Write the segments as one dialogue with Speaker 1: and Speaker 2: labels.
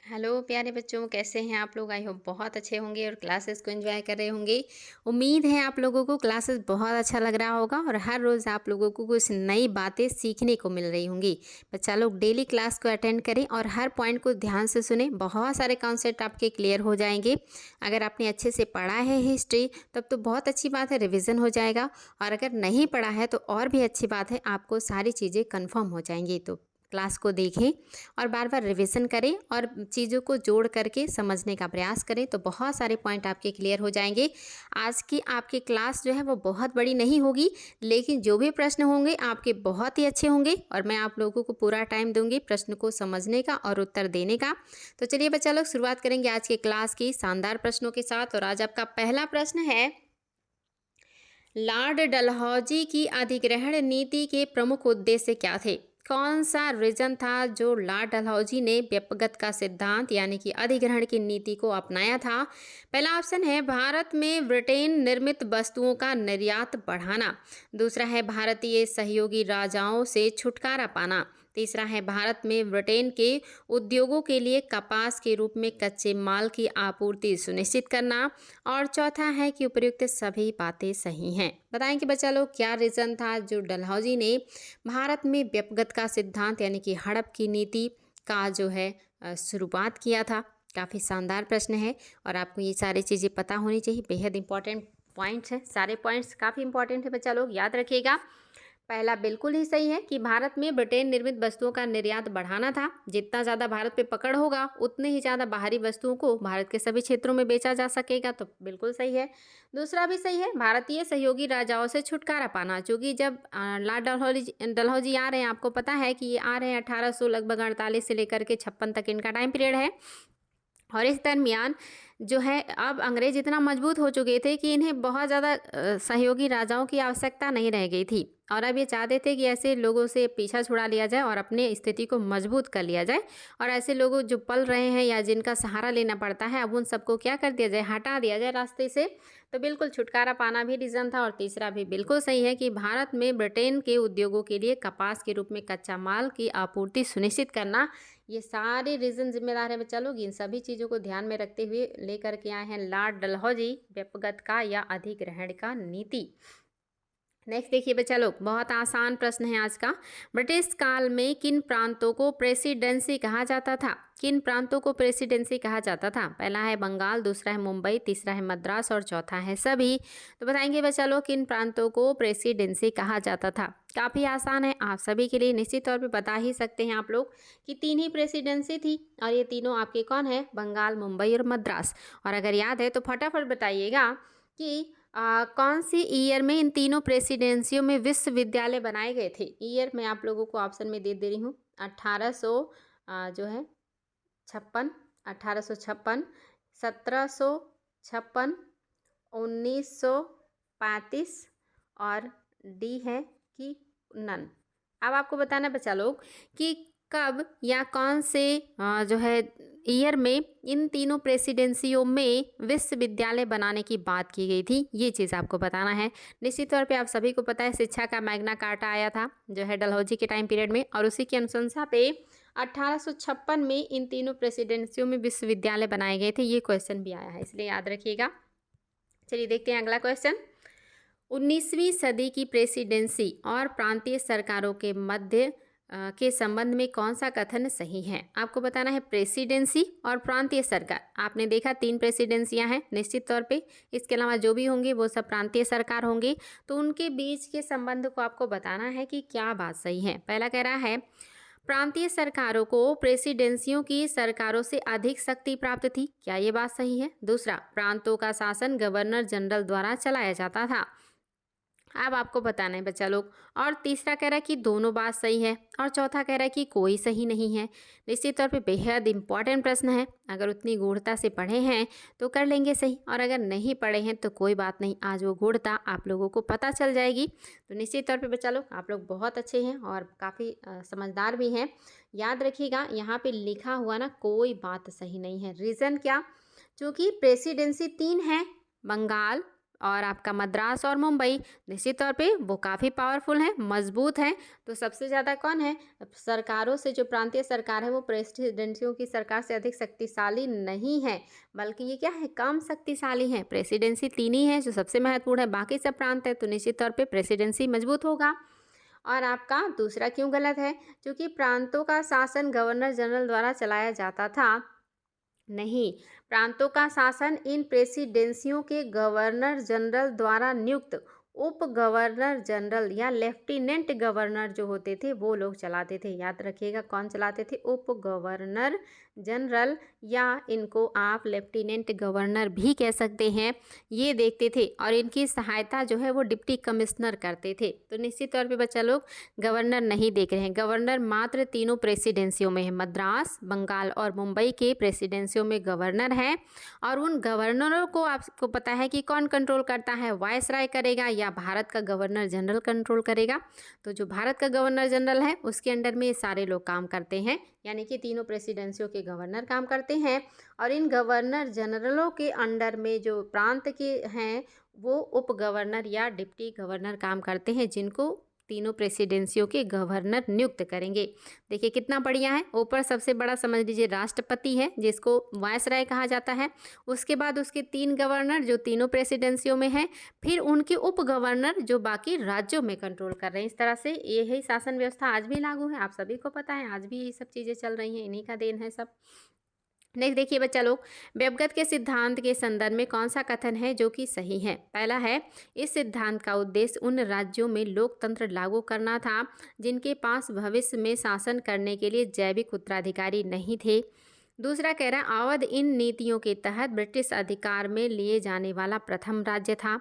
Speaker 1: Hello प्यारे बच्चों, कैसे हैं आप लोग? आई होप बहुत अच्छे होंगे और क्लासेस को एंजॉय कर रहे होंगे। उम्मीद है आप लोगों को क्लासेस बहुत अच्छा लग रहा होगा और हर रोज़ आप लोगों को कुछ नई बातें सीखने को मिल रही होंगी। बच्चा लोग डेली क्लास को अटेंड करें और हर पॉइंट को ध्यान से सुने। बहुत सारे कॉन्सेप्ट आपके क्लियर हो जाएंगे। अगर आपने अच्छे से पढ़ा है हिस्ट्री तब तो बहुत अच्छी बात है, रिविज़न हो जाएगा। और अगर नहीं पढ़ा है तो और भी अच्छी बात है, आपको सारी चीज़ें कन्फर्म हो जाएंगी। तो क्लास को देखें और बार बार रिवीजन करें और चीज़ों को जोड़ करके समझने का प्रयास करें, तो बहुत सारे पॉइंट आपके क्लियर हो जाएंगे। आज की आपकी क्लास जो है वो बहुत बड़ी नहीं होगी, लेकिन जो भी प्रश्न होंगे आपके बहुत ही अच्छे होंगे और मैं आप लोगों को पूरा टाइम दूंगी प्रश्न को समझने का और उत्तर देने का। तो चलिए बच्चा लोग, शुरुआत करेंगे आज की क्लास की शानदार प्रश्नों के साथ। और आज आपका पहला प्रश्न है, लॉर्ड डलहौजी की अधिग्रहण नीति के प्रमुख उद्देश्य क्या थे? कौन सा रीजन था जो लॉर्ड डलहौजी ने व्यपगत का सिद्धांत यानी कि अधिग्रहण की नीति को अपनाया था? पहला ऑप्शन है भारत में ब्रिटेन निर्मित वस्तुओं का निर्यात बढ़ाना। दूसरा है भारतीय सहयोगी राजाओं से छुटकारा पाना। तीसरा है भारत में ब्रिटेन के उद्योगों के लिए कपास के रूप में कच्चे माल की आपूर्ति सुनिश्चित करना। और चौथा है कि उपयुक्त सभी बातें सही हैं। बताएं कि बच्चा लोग क्या रीज़न था जो डलहौजी ने भारत में व्यपगत का सिद्धांत यानी कि हड़प की नीति का जो है शुरुआत किया था। काफ़ी शानदार प्रश्न है और आपको ये सारी चीज़ें पता होनी चाहिए। बेहद इंपॉर्टेंट पॉइंट्स हैं, सारे पॉइंट्स काफ़ी इंपॉर्टेंट है बच्चा लोग, याद रखिएगा। पहला बिल्कुल ही सही है कि भारत में ब्रिटेन निर्मित वस्तुओं का निर्यात बढ़ाना था। जितना ज़्यादा भारत पे पकड़ होगा उतने ही ज़्यादा बाहरी वस्तुओं को भारत के सभी क्षेत्रों में बेचा जा सकेगा, तो बिल्कुल सही है। दूसरा भी सही है, भारतीय सहयोगी राजाओं से छुटकारा पाना, क्योंकि जब लॉर्ड डलहौजी आ रहे हैं, आपको पता है कि ये आ रहे हैं 1800 लगभग 48 से लेकर के 56 तक इनका टाइम पीरियड है। और इस दरमियान जो है अब अंग्रेज इतना मजबूत हो चुके थे कि इन्हें बहुत ज़्यादा सहयोगी राजाओं की आवश्यकता नहीं रह गई थी। और अब ये चाहते थे कि ऐसे लोगों से पीछा छुड़ा लिया जाए और अपने स्थिति को मजबूत कर लिया जाए। और ऐसे लोग जो पल रहे हैं या जिनका सहारा लेना पड़ता है, अब उन सबको क्या कर दिया जाए, हटा दिया जाए रास्ते से। तो बिल्कुल छुटकारा पाना भी रीज़न था। और तीसरा भी बिल्कुल सही है कि भारत में ब्रिटेन के उद्योगों के लिए कपास के रूप में कच्चा माल की आपूर्ति सुनिश्चित करना, ये सारे रीजन जिम्मेदार है बच्चा लोग। इन सभी चीज़ों को ध्यान में रखते हुए लेकर के आए हैं लॉर्ड डलहौजी व्यपगत का या अधिग्रहण का नीति। नेक्स्ट देखिए बच्चा लोग, बहुत आसान प्रश्न है आज का। ब्रिटिश काल में किन प्रांतों को प्रेसिडेंसी कहा जाता था? किन प्रांतों को प्रेसिडेंसी कहा जाता था? पहला है बंगाल, दूसरा है मुंबई, तीसरा है मद्रास और चौथा है सभी। तो बताएंगे बच्चा लोग किन प्रांतों को प्रेसिडेंसी कहा जाता था? काफ़ी आसान है, आप सभी के लिए निश्चित तौर पे बता ही सकते हैं आप लोग कि तीन ही प्रेसिडेंसी थी और ये तीनों आपके कौन है? बंगाल, मुंबई और मद्रास। और अगर याद है तो फटाफट बताइएगा कि कौन सी ईयर में इन तीनों प्रेसिडेंसियों में विश्वविद्यालय बनाए गए थे? ईयर मैं आप लोगों को ऑप्शन में दे रही हूँ। 1800 जो है 56, 1856, 1756, 1935 और डी है कि नन। अब आपको बताना बच्चा लोग कि कब या कौन से जो है ईयर में इन तीनों प्रेसिडेंसियों में विश्वविद्यालय बनाने की बात की गई थी, ये चीज़ आपको बताना है। निश्चित तौर पे आप सभी को पता है शिक्षा का मैग्ना कार्टा आया था जो है डलहौजी के टाइम पीरियड में, और उसी की अनुशंसा पे 1856 में इन तीनों प्रेसिडेंसियों में विश्वविद्यालय बनाए गए थे। ये क्वेश्चन भी आया है, इसलिए याद रखिएगा। चलिए देखते हैं अगला क्वेश्चन। 19वीं सदी की प्रेसिडेंसी और प्रांतीय सरकारों के मध्य के संबंध में कौन सा कथन सही है? आपको बताना है प्रेसिडेंसी और प्रांतीय सरकार। आपने देखा तीन प्रेसिडेंसियां हैं निश्चित तौर पे, इसके अलावा जो भी होंगे वो सब प्रांतीय सरकार होंगे। तो उनके बीच के संबंध को आपको बताना है कि क्या बात सही है। पहला कह रहा है प्रांतीय सरकारों को प्रेसिडेंसियों की सरकारों से अधिक शक्ति प्राप्त थी, क्या ये बात सही है? दूसरा, प्रांतों का शासन गवर्नर जनरल द्वारा चलाया जाता था। अब आपको बताना है बच्चा लोग। और तीसरा कह रहा है कि दोनों बात सही है और चौथा कह रहा है कि कोई सही नहीं है। निश्चित तौर पे बेहद इंपॉर्टेंट प्रश्न है, अगर उतनी गूढ़ता से पढ़े हैं तो कर लेंगे सही, और अगर नहीं पढ़े हैं तो कोई बात नहीं, आज वो गूढ़ता आप लोगों को पता चल जाएगी। तो निश्चित तौर पे बच्चा लोग आप लोग बहुत अच्छे हैं और काफ़ी समझदार भी हैं। याद रखिएगा यहाँ पे लिखा हुआ ना कोई बात सही नहीं है। रीज़न क्या? क्योंकि प्रेसिडेंसी तीन है, बंगाल, और आपका मद्रास और मुंबई निश्चित तौर पे वो काफ़ी पावरफुल हैं, मजबूत हैं। तो सबसे ज़्यादा कौन है? सरकारों से जो प्रांतीय सरकार है वो प्रेसिडेंसियों की सरकार से अधिक शक्तिशाली नहीं है, बल्कि ये क्या है? कम शक्तिशाली है। प्रेसिडेंसी 3 ही है जो सबसे महत्वपूर्ण है, बाकी सब प्रांत है तो निश्चित तौर पे प्रेसिडेंसी मजबूत होगा। और आपका दूसरा क्यों गलत है? क्योंकि प्रांतों का शासन गवर्नर जनरल द्वारा चलाया जाता था। नहीं, प्रांतों का शासन इन प्रेसिडेंसियों के गवर्नर जनरल द्वारा नियुक्त उप गवर्नर जनरल या लेफ्टिनेंट गवर्नर जो होते थे वो लोग चलाते थे। याद रखिएगा, कौन चलाते थे? उप गवर्नर जनरल, या इनको आप लेफ्टिनेंट गवर्नर भी कह सकते हैं। ये देखते थे और इनकी सहायता जो है वो डिप्टी कमिश्नर करते थे। तो निश्चित तौर पे बच्चा लोग गवर्नर नहीं देख रहे हैं। गवर्नर मात्र तीनों प्रेसिडेंसियों में है, मद्रास, बंगाल और मुंबई के प्रेसिडेंसियों में गवर्नर है। और उन गवर्नरों को आपको पता है कि कौन कंट्रोल करता है? वायसराय करेगा या भारत का गवर्नर जनरल कंट्रोल करेगा? तो जो भारत का गवर्नर जनरल है उसके अंडर में ये सारे लोग काम करते हैं, यानी कि तीनों प्रेसिडेंसियों के गवर्नर काम करते हैं। और इन गवर्नर जनरलों के अंडर में जो प्रांत के हैं वो उप गवर्नर या डिप्टी गवर्नर काम करते हैं, जिनको तीनों प्रेसिडेंसियों के गवर्नर नियुक्त करेंगे। देखिए कितना बढ़िया है। ऊपर सबसे बड़ा समझ लीजिए राष्ट्रपति है, जिसको वायसराय कहा जाता है। उसके बाद उसके 3 गवर्नर जो तीनों प्रेसिडेंसियों में हैं, फिर उनके उप गवर्नर जो बाकी राज्यों में कंट्रोल कर रहे हैं। इस तरह से यही शासन व्यवस्था आज भी लागू है, आप सभी को पता है, आज भी ये सब चीज़ें चल रही हैं, इन्हीं का देन है सब। नेक्स्ट देखिए बच्चा लोग, व्यपगत के सिद्धांत के संदर्भ में कौन सा कथन है जो कि सही है? पहला है, इस सिद्धांत का उद्देश्य उन राज्यों में लोकतंत्र लागू करना था जिनके पास भविष्य में शासन करने के लिए जैविक उत्तराधिकारी नहीं थे। दूसरा कह रहा है, अवध इन नीतियों के तहत ब्रिटिश अधिकार में लिए जाने वाला प्रथम राज्य था।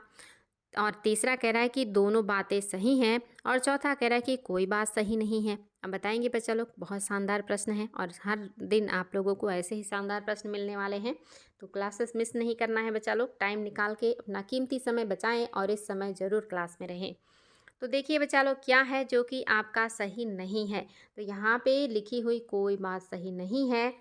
Speaker 1: और तीसरा कह रहा है कि दोनों बातें सही हैं। और चौथा कह रहा है कि कोई बात सही नहीं है। अब बताएंगे बच्चा लोग, बहुत शानदार प्रश्न है और हर दिन आप लोगों को ऐसे ही शानदार प्रश्न मिलने वाले हैं। तो क्लासेस मिस नहीं करना है बच्चा लोग, टाइम निकाल के अपना कीमती समय बचाएं और इस समय ज़रूर क्लास में रहें। तो देखिए बच्चा लोग, क्या है जो कि आपका सही नहीं है? तो यहाँ पे लिखी हुई कोई बात सही नहीं है।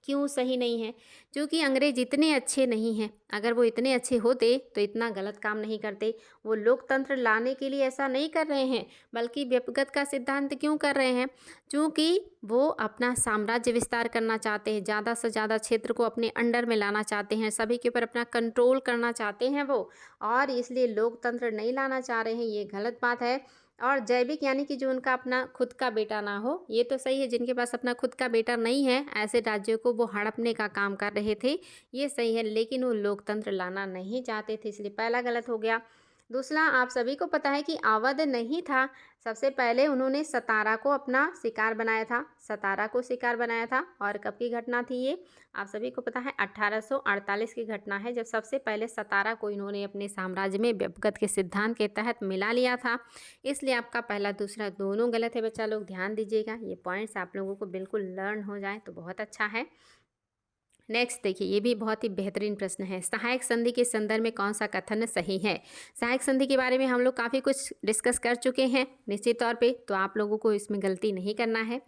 Speaker 1: क्यों सही नहीं है? क्योंकि अंग्रेज इतने अच्छे नहीं हैं। अगर वो इतने अच्छे होते तो इतना गलत काम नहीं करते। वो लोकतंत्र लाने के लिए ऐसा नहीं कर रहे हैं, बल्कि व्यपगत का सिद्धांत क्यों कर रहे हैं? क्योंकि वो अपना साम्राज्य विस्तार करना चाहते हैं, ज़्यादा से ज़्यादा क्षेत्र को अपने अंडर में लाना चाहते हैं, सभी के ऊपर अपना कंट्रोल करना चाहते हैं वो, और इसलिए लोकतंत्र नहीं लाना चाह रहे हैं। ये गलत बात है। और जैविक यानी कि जो उनका अपना खुद का बेटा ना हो, ये तो सही है। जिनके पास अपना खुद का बेटा नहीं है, ऐसे राज्यों को वो हड़पने का काम कर रहे थे, ये सही है। लेकिन वो लोकतंत्र लाना नहीं चाहते थे, इसलिए पहला गलत हो गया। दूसरा, आप सभी को पता है कि अवध नहीं था। सबसे पहले उन्होंने सतारा को अपना शिकार बनाया था, सतारा को शिकार बनाया था। और कब की घटना थी ये? आप सभी को पता है 1848 की घटना है, जब सबसे पहले सतारा को इन्होंने अपने साम्राज्य में व्यपगत के सिद्धांत के तहत मिला लिया था। इसलिए आपका पहला दूसरा दोनों गलत है बच्चा लोग, ध्यान दीजिएगा। ये पॉइंट्स आप लोगों को बिल्कुल लर्न हो जाए तो बहुत अच्छा है। नेक्स्ट देखिए, ये भी बहुत ही बेहतरीन प्रश्न है। सहायक संधि के संदर्भ में कौन सा कथन सही है? सहायक संधि के बारे में हम लोग काफ़ी कुछ डिस्कस कर चुके हैं निश्चित तौर पे, तो आप लोगों को इसमें गलती नहीं करना है।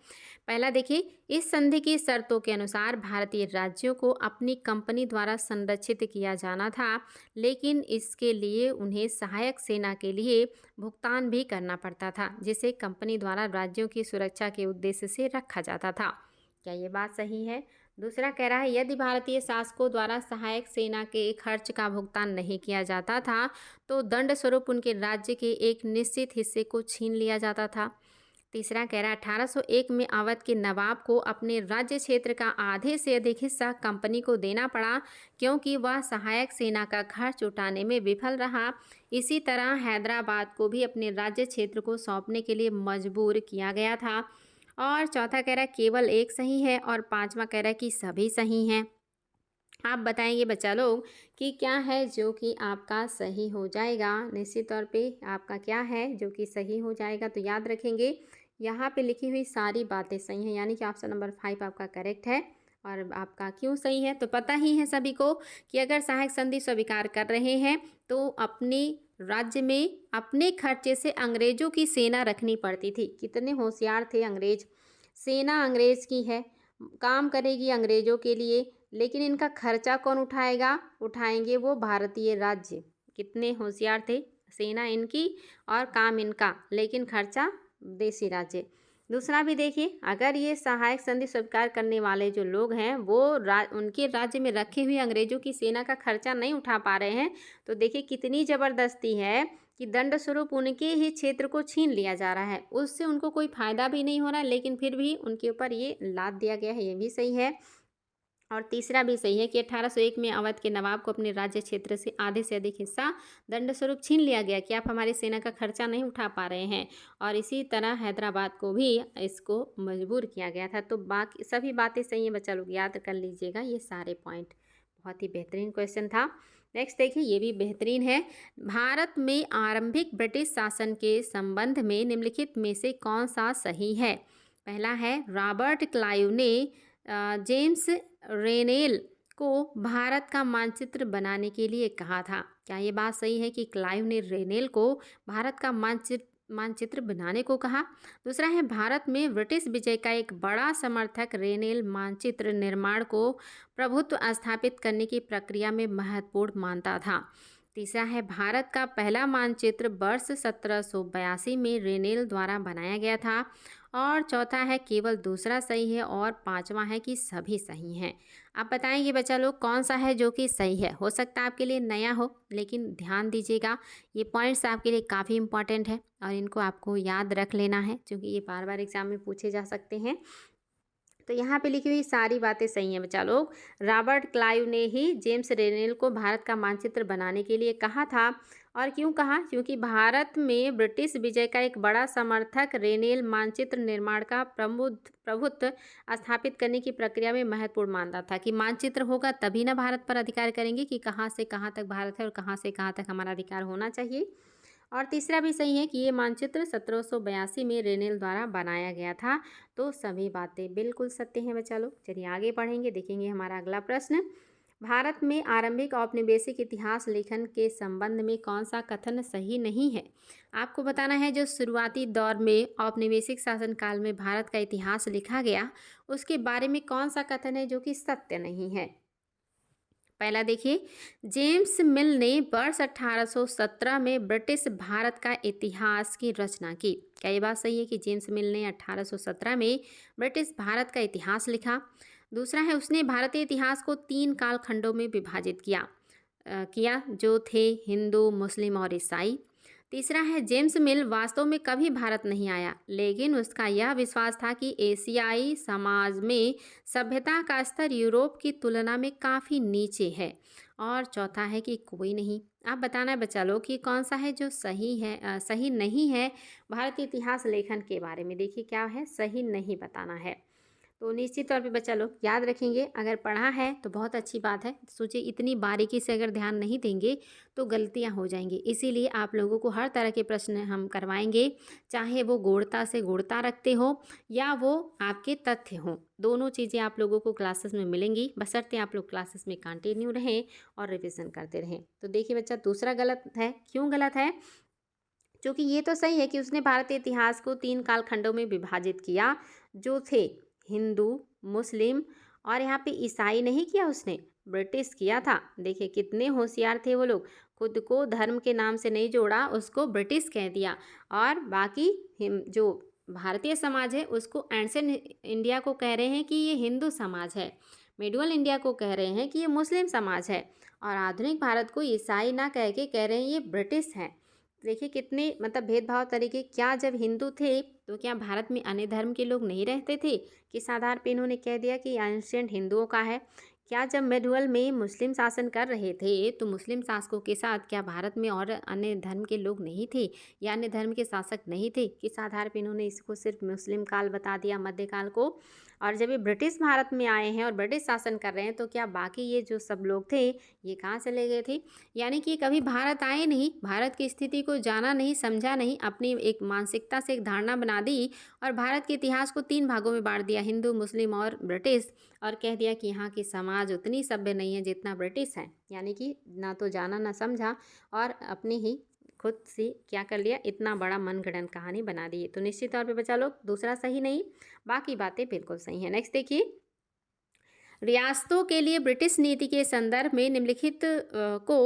Speaker 1: पहला देखिए, इस संधि की शर्तों के अनुसार भारतीय राज्यों को अपनी कंपनी द्वारा संरक्षित किया जाना था, लेकिन इसके लिए उन्हें सहायक सेना के लिए भुगतान भी करना पड़ता था, जिसे कंपनी द्वारा राज्यों की सुरक्षा के उद्देश्य से रखा जाता था। क्या ये बात सही है? दूसरा कह रहा है, यदि भारतीय शासकों द्वारा सहायक सेना के खर्च का भुगतान नहीं किया जाता था तो दंड स्वरूप उनके राज्य के एक निश्चित हिस्से को छीन लिया जाता था। तीसरा कह रहा है, 1801 में अवध के नवाब को अपने राज्य क्षेत्र का आधे से अधिक हिस्सा कंपनी को देना पड़ा, क्योंकि वह सहायक सेना का खर्च उठाने में विफल रहा। इसी तरह हैदराबाद को भी अपने राज्य क्षेत्र को सौंपने के लिए मजबूर किया गया था। और चौथा कह रहा है केवल एक सही है, और पांचवा कह रहा है कि सभी सही हैं। आप बताएंगे बच्चा लोग कि क्या है जो कि आपका सही हो जाएगा। निश्चित तौर पे आपका क्या है जो कि सही हो जाएगा। तो याद रखेंगे, यहाँ पे लिखी हुई सारी बातें सही हैं, यानी कि ऑप्शन नंबर 5 आपका करेक्ट है। और आपका क्यों सही है? तो पता ही है सभी को कि अगर सहायक संधि स्वीकार कर रहे हैं तो अपने राज्य में अपने खर्चे से अंग्रेजों की सेना रखनी पड़ती थी। कितने होशियार थे अंग्रेज। सेना अंग्रेज की है, काम करेगी अंग्रेजों के लिए, लेकिन इनका खर्चा कौन उठाएगा? उठाएंगे वो भारतीय राज्य। कितने होशियार थे, सेना इनकी और काम इनका, लेकिन खर्चा देसी राज्य। दूसरा भी देखिए, अगर ये सहायक संधि स्वीकार करने वाले जो लोग हैं वो उनके राज्य में रखे हुए अंग्रेजों की सेना का खर्चा नहीं उठा पा रहे हैं, तो देखिए कितनी ज़बरदस्ती है कि दंड स्वरूप उनके ही क्षेत्र को छीन लिया जा रहा है। उससे उनको कोई फ़ायदा भी नहीं हो रहा है, लेकिन फिर भी उनके ऊपर ये लाद दिया गया है, ये भी सही है। और तीसरा भी सही है कि 1801 में अवध के नवाब को अपने राज्य क्षेत्र से आधे से अधिक हिस्सा दंड स्वरूप छीन लिया गया कि आप हमारी सेना का खर्चा नहीं उठा पा रहे हैं। और इसी तरह हैदराबाद को भी इसको मजबूर किया गया था। तो बाकी सभी बातें सही हैं, बच्चा लोग याद कर लीजिएगा ये सारे पॉइंट। बहुत ही बेहतरीन क्वेश्चन था। नेक्स्ट देखिए, ये भी बेहतरीन है। भारत में आरंभिक ब्रिटिश शासन के संबंध में निम्नलिखित में से कौन सा सही है? पहला है, रॉबर्ट क्लाइव ने जेम्स रेनेल को भारत का मानचित्र बनाने के लिए कहा था। क्या ये बात सही है कि क्लाइव ने रेनेल को भारत का मानचित्र बनाने को कहा? दूसरा है, भारत में ब्रिटिश विजय का एक बड़ा समर्थक रेनेल मानचित्र निर्माण को प्रभुत्व स्थापित करने की प्रक्रिया में महत्वपूर्ण मानता था। तीसरा है, भारत का पहला मानचित्र वर्ष 1782 में रेनेल द्वारा बनाया गया था। और चौथा है, केवल दूसरा सही है। और पांचवा है कि सभी सही हैं। आप बताएंगे बच्चा लोग कौन सा है जो कि सही है। हो सकता है आपके लिए नया हो, लेकिन ध्यान दीजिएगा, ये पॉइंट्स आपके लिए काफ़ी इंपॉर्टेंट है और इनको आपको याद रख लेना है, क्योंकि ये बार बार एग्जाम में पूछे जा सकते हैं। तो यहाँ पे लिखी हुई सारी बातें सही हैं बच्चा लोग। रॉबर्ट क्लाइव ने ही जेम्स रेनेल को भारत का मानचित्र बनाने के लिए कहा था। और क्यों कहा? क्योंकि भारत में ब्रिटिश विजय का एक बड़ा समर्थक रेनेल मानचित्र निर्माण का प्रभुत्व स्थापित करने की प्रक्रिया में महत्वपूर्ण मानता था कि मानचित्र होगा तभी ना भारत पर अधिकार करेंगे कि कहाँ से कहाँ तक भारत है और कहाँ से कहाँ तक हमारा अधिकार होना चाहिए। और तीसरा भी सही है कि ये मानचित्र 1782 में रेनेल द्वारा बनाया गया था। तो सभी बातें बिल्कुल सत्य हैं बच्चा लोग। चलिए आगे पढ़ेंगे, देखेंगे हमारा अगला प्रश्न। भारत में आरंभिक औपनिवेशिक इतिहास लेखन के संबंध में कौन सा कथन सही नहीं है? आपको बताना है जो शुरुआती दौर में औपनिवेशिक शासनकाल में भारत का इतिहास लिखा गया, उसके बारे में कौन सा कथन है जो कि सत्य नहीं है। पहला देखिए, जेम्स मिल ने वर्ष 1817 में ब्रिटिश भारत का इतिहास की रचना की। क्या ये बात सही है कि जेम्स मिल ने 1817 में ब्रिटिश भारत का इतिहास लिखा? दूसरा है, उसने भारतीय इतिहास को 3 कालखंडों में विभाजित किया जो थे हिंदू, मुस्लिम और ईसाई। तीसरा है, जेम्स मिल वास्तव में कभी भारत नहीं आया, लेकिन उसका यह विश्वास था कि एशियाई समाज में सभ्यता का स्तर यूरोप की तुलना में काफ़ी नीचे है। और चौथा है कि कोई नहीं। आप बताना है बच्चा लोग कि कौन सा है जो सही है, सही नहीं है भारतीय इतिहास लेखन के बारे में। देखिए क्या है, सही नहीं बताना है। तो निश्चित तौर पे बच्चा लोग याद रखेंगे, अगर पढ़ा है तो बहुत अच्छी बात है। सोचिए इतनी बारीकी से अगर ध्यान नहीं देंगे तो गलतियां हो जाएंगी। इसीलिए आप लोगों को हर तरह के प्रश्न हम करवाएंगे, चाहे वो गूढ़ता से गूढ़ता रखते हो या वो आपके तथ्य हों। दोनों चीज़ें आप लोगों को क्लासेस में मिलेंगी, बशर्ते आप लोग क्लासेस में कंटिन्यू रहें और रिविज़न करते रहें। तो देखिए बच्चा, दूसरा गलत है। क्यों गलत है? क्योंकि ये तो सही है कि उसने भारतीय इतिहास को 3 कालखंडों में विभाजित किया जो थे हिंदू, मुस्लिम और यहाँ पे ईसाई नहीं किया, उसने ब्रिटिश किया था। देखिए कितने होशियार थे वो लोग, खुद को धर्म के नाम से नहीं जोड़ा, उसको ब्रिटिश कह दिया। और बाकी जो भारतीय समाज है उसको एंशिएंट इंडिया को कह रहे हैं कि ये हिंदू समाज है, मिडिवल इंडिया को कह रहे हैं कि ये मुस्लिम समाज है, और आधुनिक भारत को ईसाई ना कह के कह रहे हैं ये ब्रिटिश है। देखिए कितने मतलब भेदभाव तरीके। क्या जब हिंदू थे तो क्या भारत में अन्य धर्म के लोग नहीं रहते थे? किस आधार पे इन्होंने कह दिया कि एंशिएंट हिंदुओं का है? क्या जब मिडवल में मुस्लिम शासन कर रहे थे तो मुस्लिम शासकों के साथ क्या भारत में और अन्य धर्म के लोग नहीं थे या अन्य धर्म के शासक नहीं थे? किस आधार पे इन्होंने इसको सिर्फ मुस्लिम काल बता दिया, मध्यकाल को? और जब ये ब्रिटिश भारत में आए हैं और ब्रिटिश शासन कर रहे हैं तो क्या बाकी ये जो सब लोग थे ये कहाँ चले गए थे? यानी कि कभी भारत आए नहीं, भारत की स्थिति को जाना नहीं, समझा नहीं, अपनी एक मानसिकता से एक धारणा बना दी और भारत के इतिहास को 3 भागों में बांट दिया, हिंदू, मुस्लिम और ब्रिटिश, और कह दिया कि यहाँ की समाज उतनी सभ्य नहीं है जितना ब्रिटिश है। यानी कि ना तो जाना ना समझा और अपने ही खुद से क्या कर लिया, इतना बड़ा मनगढ़ंत कहानी बना दी। तो निश्चित तौर पे बच्चा लोग दूसरा सही नहीं, बाकी बातें बिल्कुल सही हैं। नेक्स्ट देखिए, रियासतों के लिए ब्रिटिश नीति के संदर्भ में निम्नलिखित को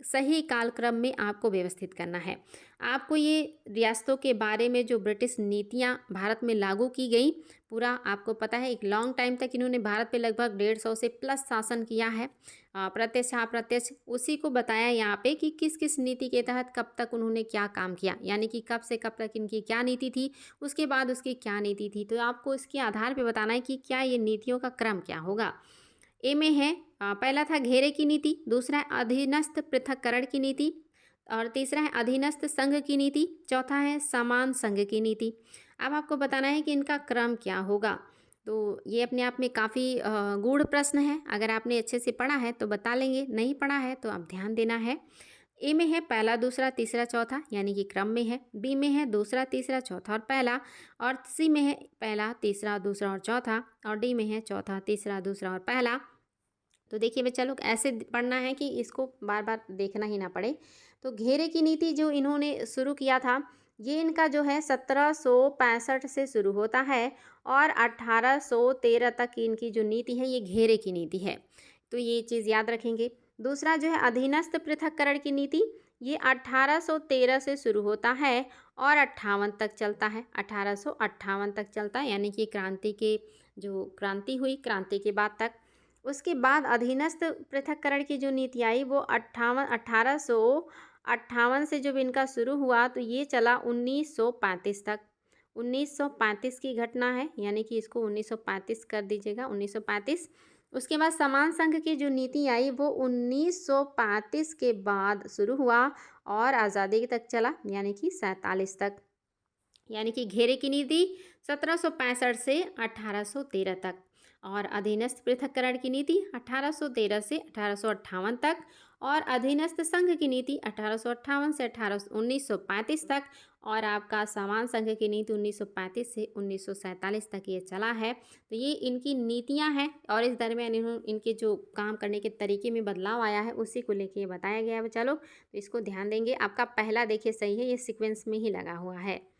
Speaker 1: सही कालक्रम में आपको व्यवस्थित करना है। आपको ये रियासतों के बारे में जो ब्रिटिश नीतियाँ भारत में लागू की गई, पूरा आपको पता है। एक लॉन्ग टाइम तक इन्होंने भारत पे लगभग 150 से प्लस शासन किया है, प्रत्यक्ष अप्रत्यक्ष। उसी को बताया यहाँ पे कि किस किस नीति के तहत कब तक उन्होंने क्या काम किया, यानी कि कब से कब तक इनकी क्या नीति थी, उसके बाद उसकी क्या नीति थी। तो आपको इसके आधार पे बताना है कि क्या ये नीतियों का क्रम क्या होगा। ए में है पहला था घेरे की नीति, दूसरा है अधीनस्थ पृथक्करण की नीति, और तीसरा है अधीनस्थ संघ की नीति, चौथा है समान संघ की नीति। अब आपको बताना है कि इनका क्रम क्या होगा। तो ये अपने आप में काफ़ी गूढ़ प्रश्न है। अगर आपने अच्छे से पढ़ा है तो बता लेंगे, नहीं पढ़ा है तो आप ध्यान देना है। ए में है पहला दूसरा तीसरा चौथा, यानी कि क्रम में है। बी में है दूसरा तीसरा चौथा और पहला, और सी में है पहला तीसरा दूसरा और चौथा, और डी में है चौथा तीसरा दूसरा और पहला। तो देखिए बच्चा लोग, ऐसे पढ़ना है कि इसको बार बार देखना ही ना पड़े। तो घेरे की नीति जो इन्होंने शुरू किया था, ये इनका जो है 1765 से शुरू होता है, और 1813 तक की इनकी जो नीति है ये घेरे की नीति है। तो ये चीज़ याद रखेंगे। दूसरा जो है अधीनस्थ पृथक्करण की नीति, ये 1813 से शुरू होता है और 58 तक चलता है, 1858 तक चलता है, यानी कि क्रांति के जो क्रांति हुई, क्रांति के बाद तक। उसके बाद अधीनस्थ पृथक्करण की जो नीति आई वो 1858 से जब इनका शुरू हुआ तो ये चला 1935 तक। 1935 की घटना है, यानी कि इसको 1935 कर दीजिएगा, 1935। उसके बाद समान संघ की जो नीति आई वो 1935 के बाद शुरू हुआ और आज़ादी तक चला, यानी कि 47 तक। यानी कि घेरे की नीति 1765 से 1813 तक, और अधीनस्थ पृथक्करण की नीति 1813 से 1858 तक, और अधीनस्थ संघ की नीति 1858 से 1935 तक, और आपका समान संघ की नीति 1935 से 1947 तक ये चला है। तो ये इनकी नीतियां हैं, और इस दरमियान इनके जो काम करने के तरीके में बदलाव आया है उसी को लेके बताया गया है बच्चा लोग। तो इसको ध्यान देंगे। आपका पहला देखिए सही है, ये सीक्वेंस में ही लगा हुआ है।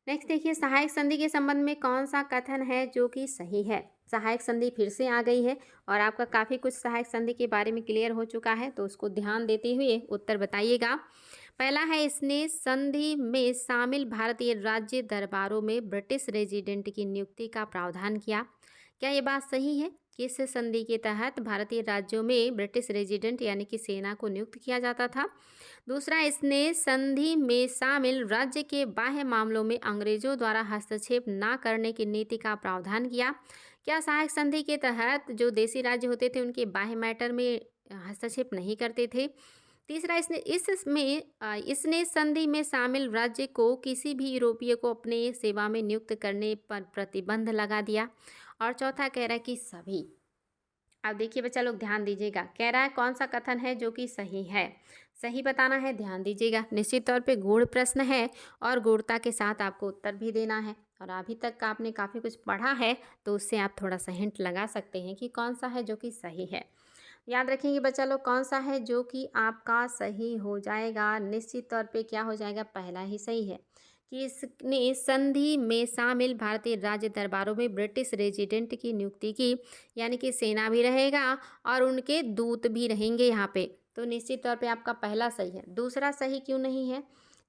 Speaker 1: नेक्स्ट देखिए, सहायक संधि के संबंध में कौन सा कथन है जो कि सही है। सहायक संधि फिर से आ गई है, और आपका काफ़ी कुछ सहायक संधि के बारे में क्लियर हो चुका है, तो उसको ध्यान देते हुए उत्तर बताइएगा। पहला है, इसने संधि में शामिल भारतीय राज्य दरबारों में ब्रिटिश रेजिडेंट की नियुक्ति का प्रावधान किया। क्या ये बात सही है कि इस संधि के तहत भारतीय राज्यों में ब्रिटिश रेजिडेंट यानी कि सेना को नियुक्त किया जाता था। दूसरा, इसने संधि में शामिल राज्य के बाह्य मामलों में अंग्रेजों द्वारा हस्तक्षेप न करने की नीति का प्रावधान किया। क्या सहायक संधि के तहत जो देशी राज्य होते थे उनके बाह्य मैटर में हस्तक्षेप नहीं करते थे। तीसरा, इसने संधि में शामिल राज्य को किसी भी यूरोपीय को अपने सेवा में नियुक्त करने पर प्रतिबंध लगा दिया। और चौथा कह रहा है कि सभी। अब देखिए बच्चा लोग, ध्यान दीजिएगा, कह रहा है कौन सा कथन है जो कि सही है। सही बताना है, ध्यान दीजिएगा। निश्चित तौर पे गूढ़ प्रश्न है, और गूढ़ता के साथ आपको उत्तर भी देना है। और अभी तक का आपने काफ़ी कुछ पढ़ा है, तो उससे आप थोड़ा सा हिंट लगा सकते हैं कि कौन सा है जो कि सही है। याद रखेंगे बच्चा लोग, कौन सा है जो कि आपका सही हो जाएगा। निश्चित तौर पे क्या हो जाएगा, पहला ही सही है कि इसने संधि में शामिल भारतीय राज्य दरबारों में ब्रिटिश रेजिडेंट की नियुक्ति की, यानी कि सेना भी रहेगा और उनके दूत भी रहेंगे यहाँ पे। तो निश्चित तौर पे आपका पहला सही है। दूसरा सही क्यों नहीं है,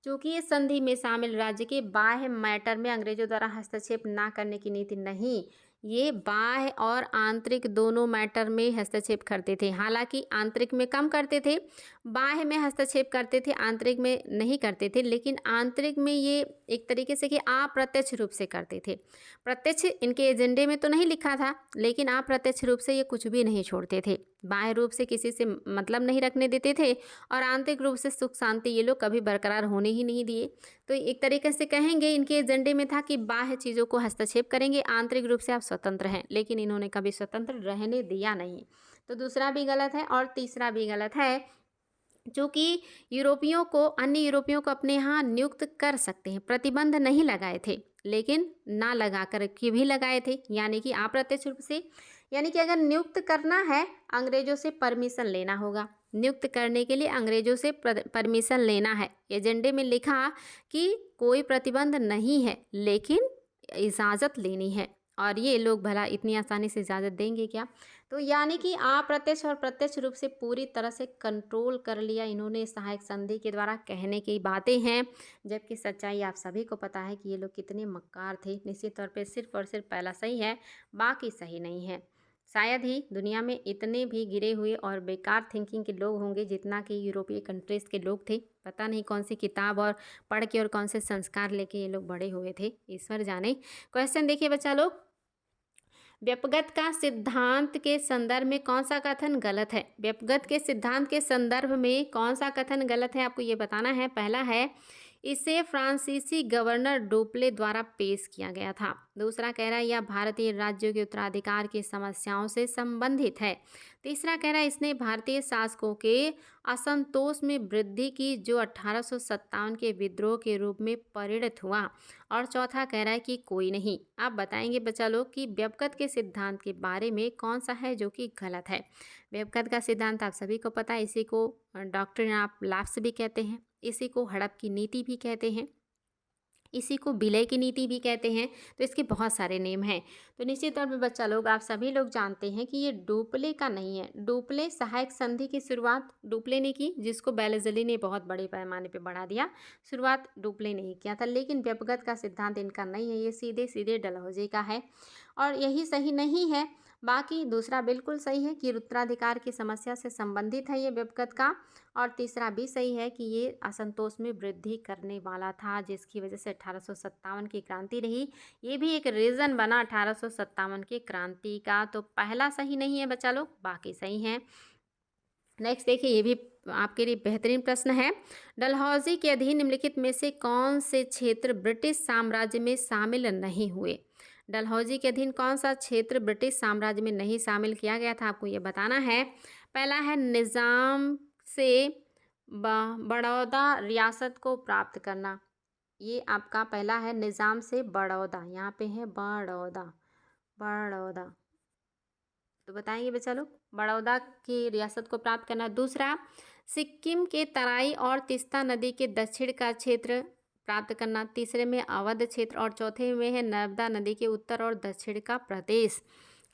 Speaker 1: क्योंकि ये संधि में शामिल राज्य के बाह्य मैटर में अंग्रेजों द्वारा हस्तक्षेप ना करने की नीति नहीं, ये बाह्य और आंतरिक दोनों मैटर में हस्तक्षेप करते थे। हालांकि आंतरिक में कम करते थे, बाह्य में हस्तक्षेप करते थे, आंतरिक में नहीं करते थे। लेकिन आंतरिक में ये एक तरीके से कि अप्रत्यक्ष रूप से करते थे। प्रत्यक्ष इनके एजेंडे में तो नहीं लिखा था, लेकिन अप्रत्यक्ष रूप से ये कुछ भी नहीं छोड़ते थे। बाह्य रूप से किसी से मतलब नहीं रखने देते थे, और आंतरिक रूप से सुख शांति ये लोग कभी बरकरार होने ही नहीं दिए। तो एक तरीके से कहेंगे इनके एजेंडे में था कि बाह्य चीज़ों को हस्तक्षेप करेंगे, आंतरिक रूप से आप स्वतंत्र हैं, लेकिन इन्होंने कभी स्वतंत्र रहने दिया नहीं। तो दूसरा भी गलत है, और तीसरा भी गलत है, जो कि यूरोपियों को, अन्य यूरोपियों को अपने यहाँ नियुक्त कर सकते हैं, प्रतिबंध नहीं लगाए थे, लेकिन ना लगा कर के भी लगाए थे, यानी कि अप्रत्यक्ष रूप से। यानी कि अगर नियुक्त करना है, अंग्रेजों से परमिशन लेना होगा। नियुक्त करने के लिए अंग्रेजों से परमिशन लेना है। एजेंडे में लिखा कि कोई प्रतिबंध नहीं है, लेकिन इजाज़त लेनी है। और ये लोग भला इतनी आसानी से इजाज़त देंगे क्या। तो यानी कि अप्रत्यक्ष और प्रत्यक्ष रूप से पूरी तरह से कंट्रोल कर लिया इन्होंने सहायक संधि के द्वारा, कहने की बातें हैं। जबकि सच्चाई आप सभी को पता है कि ये लोग कितने मक्कार थे। निश्चित तौर पे सिर्फ और सिर्फ पहला सही है, बाकी सही नहीं है। शायद ही दुनिया में इतने भी गिरे हुए और बेकार थिंकिंग के लोग होंगे जितना कि यूरोपीय कंट्रीज़ के लोग थे। पता नहीं कौन सी किताब और पढ़ के और कौन से संस्कार लेके ये लोग बड़े हुए थे, ईश्वर जाने। क्वेश्चन देखिए बच्चा लोग, व्यपगत का सिद्धांत के संदर्भ में कौन सा कथन गलत है? व्यपगत के सिद्धांत के संदर्भ में कौन सा कथन गलत है, आपको ये बताना है। पहला है, इसे फ्रांसीसी गवर्नर डुप्ले द्वारा पेश किया गया था। दूसरा कह रहा है यह भारतीय राज्यों के उत्तराधिकार की समस्याओं से संबंधित है। तीसरा कह रहा है इसने भारतीय शासकों के असंतोष में वृद्धि की जो 1857 के विद्रोह के रूप में परिणत हुआ। और चौथा कह रहा है कि कोई नहीं। आप बताएंगे बच्चा लोग कि व्यपगत के सिद्धांत के बारे में कौन सा है जो कि गलत है। व्यपगत का सिद्धांत आप सभी को पता है, इसी को डॉक्ट्रिन ऑफ लैप्स भी कहते हैं, इसी को हड़प की नीति भी कहते हैं, इसी को विलय की नीति भी कहते हैं। तो इसके बहुत सारे नेम हैं। तो निश्चित तौर पे बच्चा लोग, आप सभी लोग जानते हैं कि ये डुप्ले का नहीं है। डुप्ले सहायक संधि की शुरुआत डुप्ले ने की, जिसको बेलेजली ने बहुत बड़े पैमाने पे बढ़ा दिया। शुरुआत डुप्ले ने ही किया था, लेकिन व्यपगत का सिद्धांत इनका नहीं है, ये सीधे सीधे डलहौजी का है। और यही सही नहीं है, बाकी दूसरा बिल्कुल सही है कि उत्तराधिकार की समस्या से संबंधित है ये व्यपगत का। और तीसरा भी सही है कि ये असंतोष में वृद्धि करने वाला था, जिसकी वजह से 1857 की क्रांति रही। ये भी एक रीज़न बना 1857 की क्रांति का। तो पहला सही नहीं है बच्चा लोग, बाकी सही हैं। नेक्स्ट देखिए, ये भी आपके लिए बेहतरीन प्रश्न है। डलहौजी के अधीन निम्नलिखित में से कौन से क्षेत्र ब्रिटिश साम्राज्य में शामिल नहीं हुए? डलहौजी के अधीन कौन सा क्षेत्र ब्रिटिश साम्राज्य में नहीं शामिल किया गया था, आपको ये बताना है। पहला है निज़ाम से बड़ौदा रियासत को प्राप्त करना। ये आपका पहला है, निज़ाम से बड़ौदा, यहाँ पे है बड़ौदा, बड़ौदा। तो बताएंगे बच्चा लोग, बड़ौदा की रियासत को प्राप्त करना। दूसरा, सिक्किम के तराई और तीस्ता नदी के दक्षिण का क्षेत्र प्राप्त करना। तीसरे में अवध क्षेत्र। और चौथे में है नर्मदा नदी के उत्तर और दक्षिण का प्रदेश।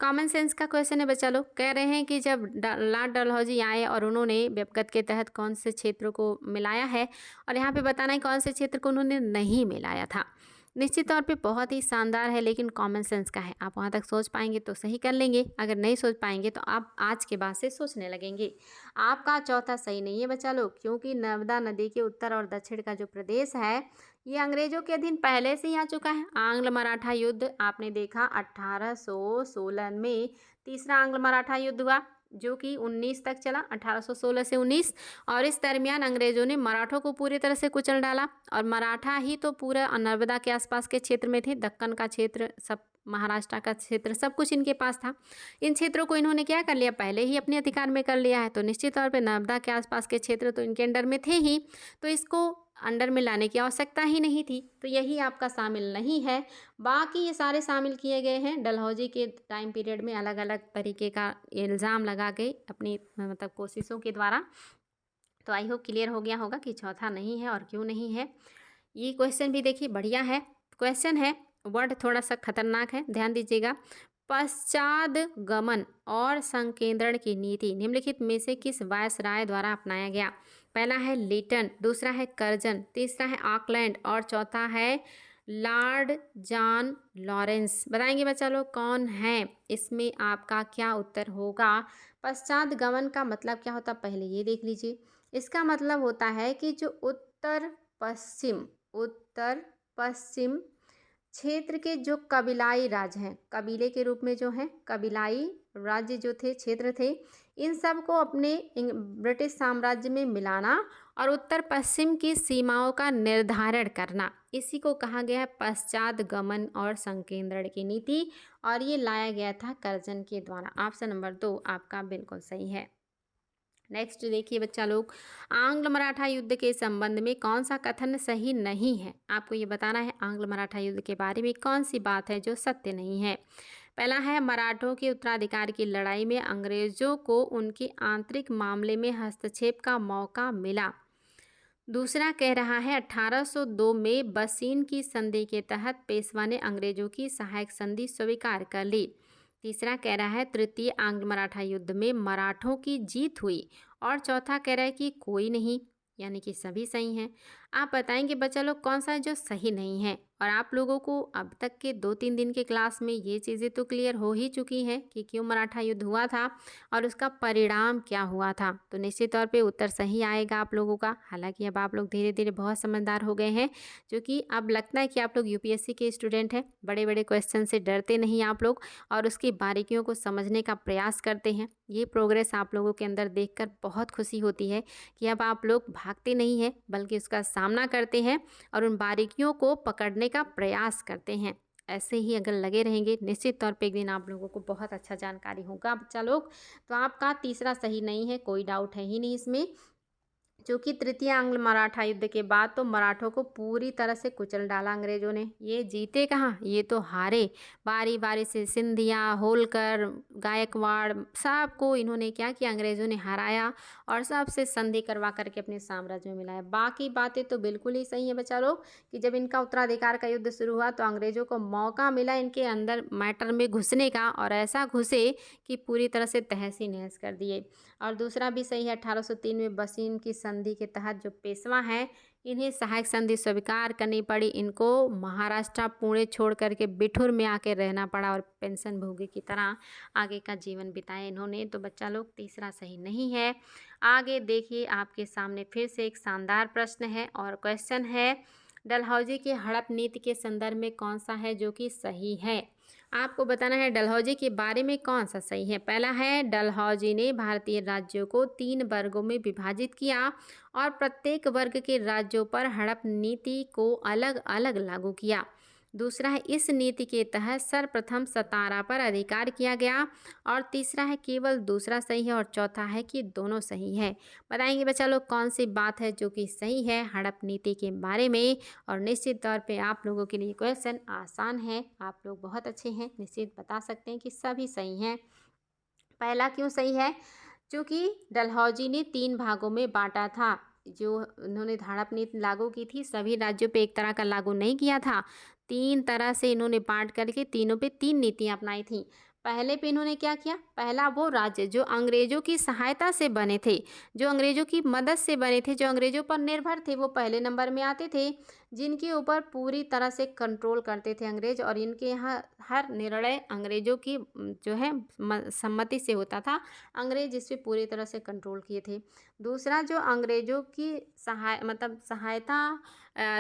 Speaker 1: कॉमन सेंस का क्वेश्चन है बच्चा लोग। कह रहे हैं कि जब लॉर्ड डलहौजी आए और उन्होंने व्यपगत के तहत कौन से क्षेत्रों को मिलाया है, और यहाँ पे बताना है कौन से क्षेत्र को उन्होंने नहीं मिलाया था। निश्चित तौर पे बहुत ही शानदार है, लेकिन कॉमन सेंस का है। आप वहाँ तक सोच पाएंगे तो सही कर लेंगे, अगर नहीं सोच पाएंगे तो आप आज के बाद से सोचने लगेंगे। आपका चौथा सही नहीं है बच्चा लोग, क्योंकि नर्मदा नदी के उत्तर और दक्षिण का जो प्रदेश है ये अंग्रेजों के अधीन पहले से ही आ चुका है। आंग्ल मराठा युद्ध आपने देखा 1816 में, तीसरा आंग्ल मराठा युद्ध हुआ जो कि 19 तक चला, 1816 से 19। और इस दरमियान अंग्रेजों ने मराठों को पूरी तरह से कुचल डाला। और मराठा ही तो पूरा नर्मदा के आसपास के क्षेत्र में थे, दक्कन का क्षेत्र, सब महाराष्ट्र का क्षेत्र, सब कुछ इनके पास था। इन क्षेत्रों को इन्होंने क्या कर लिया, पहले ही अपने अधिकार में कर लिया है। तो निश्चित तौर पे नर्मदा के आसपास के क्षेत्र तो इनके अंडर में थे ही, तो इसको अंडर में लाने की आवश्यकता ही नहीं थी। तो यही आपका शामिल नहीं है। बाकी ये सारे शामिल किए गए हैं। डलहौजी के टाइम पीरियड में अलग अलग तरीके का इल्ज़ाम लगा के अपनी मतलब कोशिशों के द्वारा। तो आई होप क्लियर हो गया होगा कि चौथा नहीं है और क्यों नहीं है। ये क्वेश्चन भी देखिए बढ़िया है। क्वेश्चन है, वर्ड थोड़ा सा खतरनाक है, ध्यान दीजिएगा। पश्चाद गमन और संकेंद्रण की नीति निम्नलिखित में से किस वायसराय द्वारा अपनाया गया? पहला है लीटन, दूसरा है कर्जन, तीसरा है ऑकलैंड और चौथा है लॉर्ड जॉन लॉरेंस। बताएंगे बच्चा लोग कौन है? इसमें आपका क्या उत्तर होगा? पश्चात गमन का मतलब क्या होता है, पहले ये देख लीजिए। इसका मतलब होता है कि जो उत्तर पश्चिम क्षेत्र के जो कबीलाई राज्य हैं, कबीले के रूप में जो हैं कबीलाई राज्य जो थे, क्षेत्र थे, इन सब को अपने ब्रिटिश साम्राज्य में मिलाना और उत्तर पश्चिम की सीमाओं का निर्धारण करना, इसी को कहा गया है पश्चात गमन और संकेंद्रण की नीति। और ये लाया गया था कर्जन के द्वारा। ऑप्शन नंबर 2 आपका बिल्कुल सही है। नेक्स्ट देखिए बच्चा लोग, आंग्ल मराठा युद्ध के संबंध में कौन सा कथन सही नहीं है? आपको ये बताना है आंग्ल मराठा युद्ध के बारे में कौन सी बात है जो सत्य नहीं है। पहला है, मराठों के उत्तराधिकार की लड़ाई में अंग्रेजों को उनके आंतरिक मामले में हस्तक्षेप का मौका मिला। दूसरा कह रहा है 1802 में बसीन की संधि के तहत पेशवा ने अंग्रेजों की सहायक संधि स्वीकार कर ली। तीसरा कह रहा है तृतीय आंग्ल मराठा युद्ध में मराठों की जीत हुई। और चौथा कह रहा है कि कोई नहीं, यानी कि सभी सही हैं। आप बताएंगे बच्चा लोग कौन सा है जो सही नहीं है। और आप लोगों को अब तक के 2-3 दिन के क्लास में ये चीज़ें तो क्लियर हो ही चुकी हैं कि क्यों मराठा युद्ध हुआ था और उसका परिणाम क्या हुआ था। तो निश्चित तौर पे उत्तर सही आएगा आप लोगों का। हालांकि अब आप लोग धीरे धीरे बहुत समझदार हो गए हैं, क्योंकि अब लगता है कि आप लोग यूपीएससी के स्टूडेंट हैं। बड़े बड़े क्वेश्चन से डरते नहीं आप लोग और उसकी बारीकियों को समझने का प्रयास करते हैं। ये प्रोग्रेस आप लोगों के अंदर देखकर बहुत खुशी होती है कि अब आप लोग भागते नहीं हैं बल्कि उसका सामना करते हैं और उन बारीकियों को पकड़ने का प्रयास करते हैं। ऐसे ही अगर लगे रहेंगे निश्चित तौर पे एक दिन आप लोगों को बहुत अच्छा जानकारी होगा बच्चा लोग। तो आपका तीसरा सही नहीं है, कोई डाउट है ही नहीं इसमें। चूँकि तृतीय आंग्ल मराठा युद्ध के बाद तो मराठों को पूरी तरह से कुचल डाला अंग्रेजों ने। ये जीते कहाँ, ये तो हारे। बारी बारी से सिंधिया, होलकर, गायकवाड़ सबको इन्होंने क्या किया, अंग्रेजों ने हराया और सबसे संधि करवा करके अपने साम्राज्य में मिलाया। बाकी बातें तो बिल्कुल ही सही है बच्चा लोग कि जब इनका उत्तराधिकार का युद्ध शुरू हुआ तो अंग्रेजों को मौका मिला इनके अंदर मैटर में घुसने का, और ऐसा घुसे कि पूरी तरह से तहस ही नहस कर दिए। और दूसरा भी सही है, 1803 में बसीन की संधि के तहत जो पेशवा हैं इन्हें सहायक संधि स्वीकार करनी पड़ी। इनको महाराष्ट्र पुणे छोड़ करके बिठूर में आके रहना पड़ा और पेंशन भोगी की तरह आगे का जीवन बिताया इन्होंने। तो बच्चा लोग तीसरा सही नहीं है। आगे देखिए आपके सामने फिर से एक शानदार प्रश्न है और क्वेश्चन है डलहौजी की हड़प नीति के संदर्भ में कौन सा है जो कि सही है। आपको बताना है डलहौजी के बारे में कौन सा सही है। पहला है डलहौजी ने भारतीय राज्यों को 3 वर्गों में विभाजित किया और प्रत्येक वर्ग के राज्यों पर हड़प नीति को अलग अलग लागू किया। दूसरा है इस नीति के तहत सर्वप्रथम सतारा पर अधिकार किया गया। और तीसरा है केवल दूसरा सही है और चौथा है कि दोनों सही है। बताएंगे बच्चा लोग कौन सी बात है जो कि सही है हड़प नीति के बारे में। और निश्चित तौर पे आप लोगों के लिए क्वेश्चन आसान है, आप लोग बहुत अच्छे हैं, निश्चित बता सकते हैं कि सभी सही हैं। पहला क्यों सही है, क्योंकि डलहौजी ने 3 भागों में बांटा था। जो उन्होंने हड़प नीति लागू की थी सभी राज्यों पे एक तरह का लागू नहीं किया था, 3 तरह से इन्होंने बांट करके तीनों पे 3 नीतियाँ अपनाई थी। पहले पे इन्होंने क्या किया, पहला वो राज्य जो अंग्रेजों की सहायता से बने थे, जो अंग्रेजों की मदद से बने थे, जो अंग्रेजों पर निर्भर थे, वो पहले नंबर में आते थे। जिनके ऊपर पूरी तरह से कंट्रोल करते थे अंग्रेज और इनके यहाँ हर निर्णय अंग्रेजों की जो है सम्मति से होता था। अंग्रेज इस पे पूरी तरह से कंट्रोल किए थे। दूसरा जो अंग्रेजों की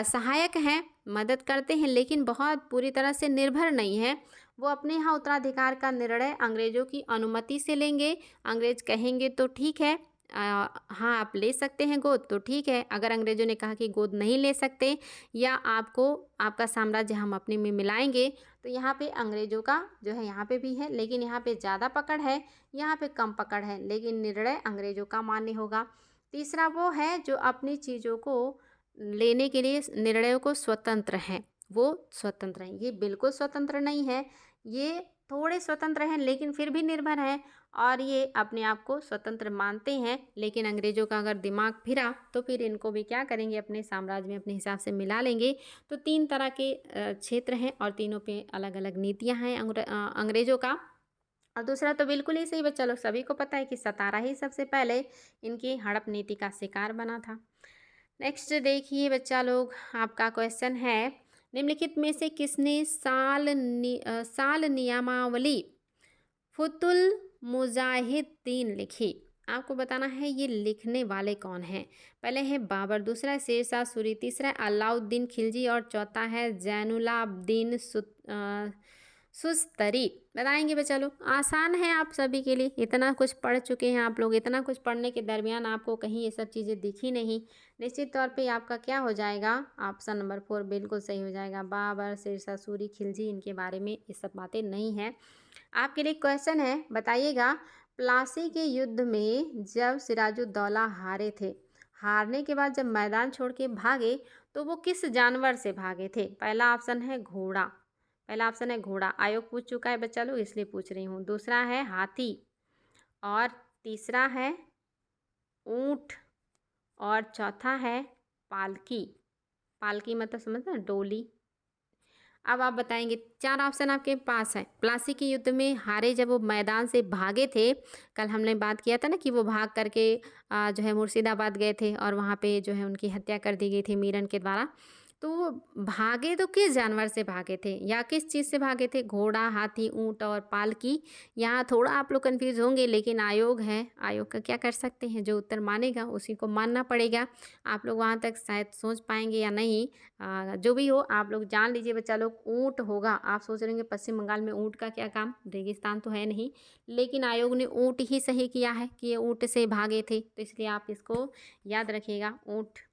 Speaker 1: सहायक हैं, मदद करते हैं लेकिन बहुत पूरी तरह से निर्भर नहीं है। वो अपने यहाँ उत्तराधिकार का निर्णय अंग्रेजों की अनुमति से लेंगे। अंग्रेज कहेंगे तो ठीक है, हाँ आप ले सकते हैं गोद तो ठीक है। अगर अंग्रेजों ने कहा कि गोद नहीं ले सकते या आपको आपका साम्राज्य हम अपने में मिलाएंगे, तो यहाँ पे अंग्रेजों का जो है यहाँ पे भी है, लेकिन यहाँ पे ज़्यादा पकड़ है, यहाँ पे कम पकड़ है, लेकिन निर्णय अंग्रेजों का मान्य होगा। तीसरा वो है जो अपनी चीज़ों को लेने के लिए निर्णयों को स्वतंत्र हैं, वो स्वतंत्र हैं। ये बिल्कुल स्वतंत्र नहीं है, ये थोड़े स्वतंत्र हैं लेकिन फिर भी निर्भर हैं और ये अपने आप को स्वतंत्र मानते हैं। लेकिन अंग्रेजों का अगर दिमाग फिरा तो फिर इनको भी क्या करेंगे, अपने साम्राज्य में अपने हिसाब से मिला लेंगे। तो 3 तरह के क्षेत्र हैं और तीनों पे अलग अलग नीतियां हैं अंग्रेजों का। और दूसरा तो बिल्कुल ही सही बच्चा लोग, सभी को पता है कि सतारा ही सबसे पहले इनकी हड़प नीति का शिकार बना था। नेक्स्ट देखिए बच्चा लोग, आपका क्वेश्चन है निम्नलिखित में से किसने साल नियमावली फुतुल मुजाहिदीन लिखी। आपको बताना है ये लिखने वाले कौन हैं। पहले है बाबर, दूसरा है शेरशाह सूरी, तीसरा है अलाउद्दीन खिलजी और चौथा है जैनुलाब्दीन सुस्तरी। बताएंगे बच्चा लोग, आसान है आप सभी के लिए, इतना कुछ पढ़ चुके हैं आप लोग, इतना कुछ पढ़ने के दरमियान आपको कहीं ये सब चीज़ें दिखी नहीं। निश्चित तौर पे आपका क्या हो जाएगा, ऑप्शन नंबर 4 बिल्कुल सही हो जाएगा। बाबर, शेरशाह सूरी, खिलजी, इनके बारे में ये सब बातें नहीं हैं। आपके लिए क्वेश्चन है, बताइएगा प्लासी के युद्ध में जब सिराजुद्दौला हारे थे, हारने के बाद जब मैदान छोड़ के भागे तो वो किस जानवर से भागे थे। पहला ऑप्शन है घोड़ा, पहला ऑप्शन है घोड़ा, आयोग पूछ चुका है बच्चा लोग इसलिए पूछ रही हूँ। दूसरा है हाथी और तीसरा है ऊंट और चौथा है पालकी। पालकी मतलब समझते हैं डोली। अब आप बताएंगे, 4 ऑप्शन आपके पास है। प्लासी के युद्ध में हारे जब वो मैदान से भागे थे, कल हमने बात किया था ना कि वो भाग करके जो है मुर्शिदाबाद गए थे और वहाँ पे जो है उनकी हत्या कर दी गई थी मीरन के द्वारा। तो वो भागे तो किस जानवर से भागे थे या किस चीज़ से भागे थे? घोड़ा, हाथी, ऊँट और पालकी। यहाँ थोड़ा आप लोग कन्फ्यूज़ होंगे, लेकिन आयोग है, आयोग का क्या कर सकते हैं, जो उत्तर मानेगा उसी को मानना पड़ेगा। आप लोग वहाँ तक शायद सोच पाएँगे या नहीं। जो भी हो आप लोग जान लीजिए बच्चा लोग, ऊँट होगा। आप सोच रहे होंगे पश्चिम बंगाल में ऊँट का क्या काम, रेगिस्तान तो है नहीं, लेकिन आयोग ने ऊँट ही सही किया है कि ये ऊँट से भागे थे, तो इसलिए आप इसको याद रखिएगा, ऊँट।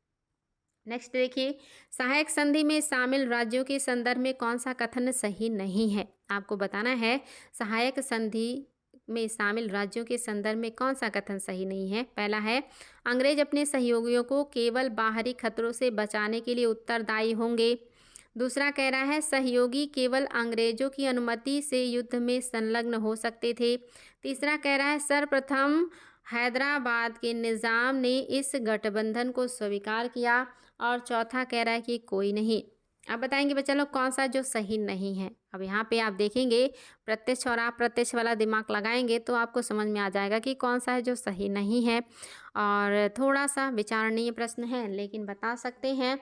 Speaker 1: नेक्स्ट देखिए, सहायक संधि में शामिल राज्यों के संदर्भ में कौन सा कथन सही नहीं है? आपको बताना है सहायक संधि में शामिल राज्यों के संदर्भ में कौन सा कथन सही नहीं है। पहला है, अंग्रेज अपने सहयोगियों को केवल बाहरी खतरों से बचाने के लिए उत्तरदायी होंगे। दूसरा कह रहा है, सहयोगी केवल अंग्रेजों की अनुमति से युद्ध में संलग्न हो सकते थे। तीसरा कह रहा है, सर्वप्रथम हैदराबाद के निज़ाम ने इस गठबंधन को स्वीकार किया। और चौथा कह रहा है कि कोई नहीं। अब बताएंगे बच्चा लोग कौन सा जो सही नहीं है। अब यहाँ पे आप देखेंगे प्रत्यक्ष और अप्रत्यक्ष वाला दिमाग लगाएंगे तो आपको समझ में आ जाएगा कि कौन सा है जो सही नहीं है। और थोड़ा सा विचारणीय प्रश्न है, लेकिन बता सकते हैं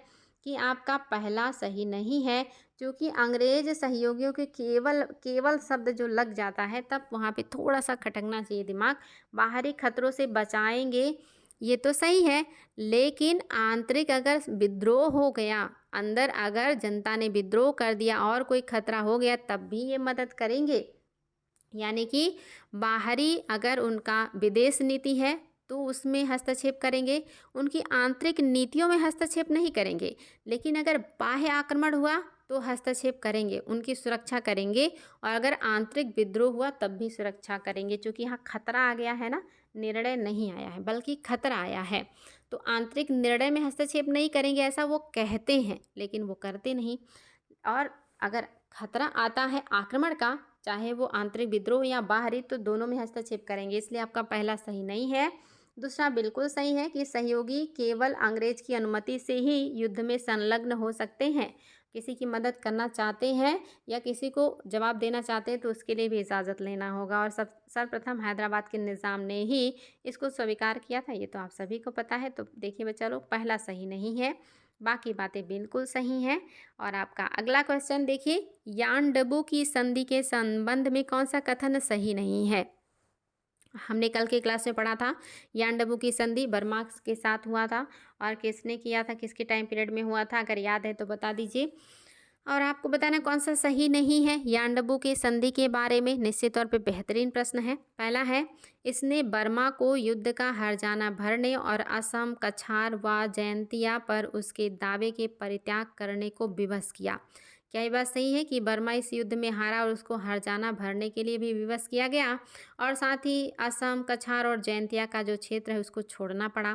Speaker 1: कि आपका पहला सही नहीं है, क्योंकि अंग्रेज सहयोगियों के केवल केवल शब्द जो लग जाता है तब वहाँ पे थोड़ा सा खटकना चाहिए दिमाग। बाहरी खतरों से बचाएंगे, ये तो सही है, लेकिन आंतरिक अगर विद्रोह हो गया, अंदर अगर जनता ने विद्रोह कर दिया और कोई खतरा हो गया, तब भी ये मदद करेंगे। यानी कि बाहरी अगर उनका विदेश नीति है तो उसमें हस्तक्षेप करेंगे, उनकी आंतरिक नीतियों में हस्तक्षेप नहीं करेंगे, लेकिन अगर बाह्य आक्रमण हुआ तो हस्तक्षेप करेंगे, उनकी सुरक्षा करेंगे। और अगर आंतरिक विद्रोह हुआ तब भी सुरक्षा करेंगे, क्योंकि यहाँ खतरा आ गया है ना, निर्णय नहीं आया है बल्कि खतरा आया है। तो आंतरिक निर्णय में हस्तक्षेप नहीं करेंगे ऐसा वो कहते हैं, लेकिन वो करते नहीं। और अगर खतरा आता है आक्रमण का, चाहे वो आंतरिक विद्रोह या बाहरी, तो दोनों में हस्तक्षेप करेंगे। इसलिए आपका पहला सही नहीं है। दूसरा बिल्कुल सही है कि सहयोगी केवल अंग्रेज की अनुमति से ही युद्ध में संलग्न हो सकते हैं। किसी की मदद करना चाहते हैं या किसी को जवाब देना चाहते हैं तो उसके लिए भी इजाज़त लेना होगा। और सर्वप्रथम हैदराबाद के निज़ाम ने ही इसको स्वीकार किया था, ये तो आप सभी को पता है। तो देखिए बच्चा लोग, पहला सही नहीं है, बाकी बातें बिल्कुल सही हैं। और आपका अगला क्वेश्चन देखिए, यानडबू की संधि के संबंध में कौन सा कथन सही नहीं है? हमने कल के क्लास में पढ़ा था, यानडबू की संधि बर्मा के साथ हुआ था और किसने किया था, किसके टाइम पीरियड में हुआ था, अगर याद है तो बता दीजिए। और आपको बताना कौन सा सही नहीं है यानडबू के संधि के बारे में। निश्चित तौर पे बेहतरीन प्रश्न है। पहला है, इसने बर्मा को युद्ध का हर्जाना भरने और असम, कछार व जयंतिया पर उसके दावे के परित्याग करने को विवश किया। क्या ये बात सही है कि बर्मा इस युद्ध में हारा और उसको हर्जाना भरने के लिए भी विवश किया गया, और साथ ही असम, कछार और जयंतिया का जो क्षेत्र है उसको छोड़ना पड़ा।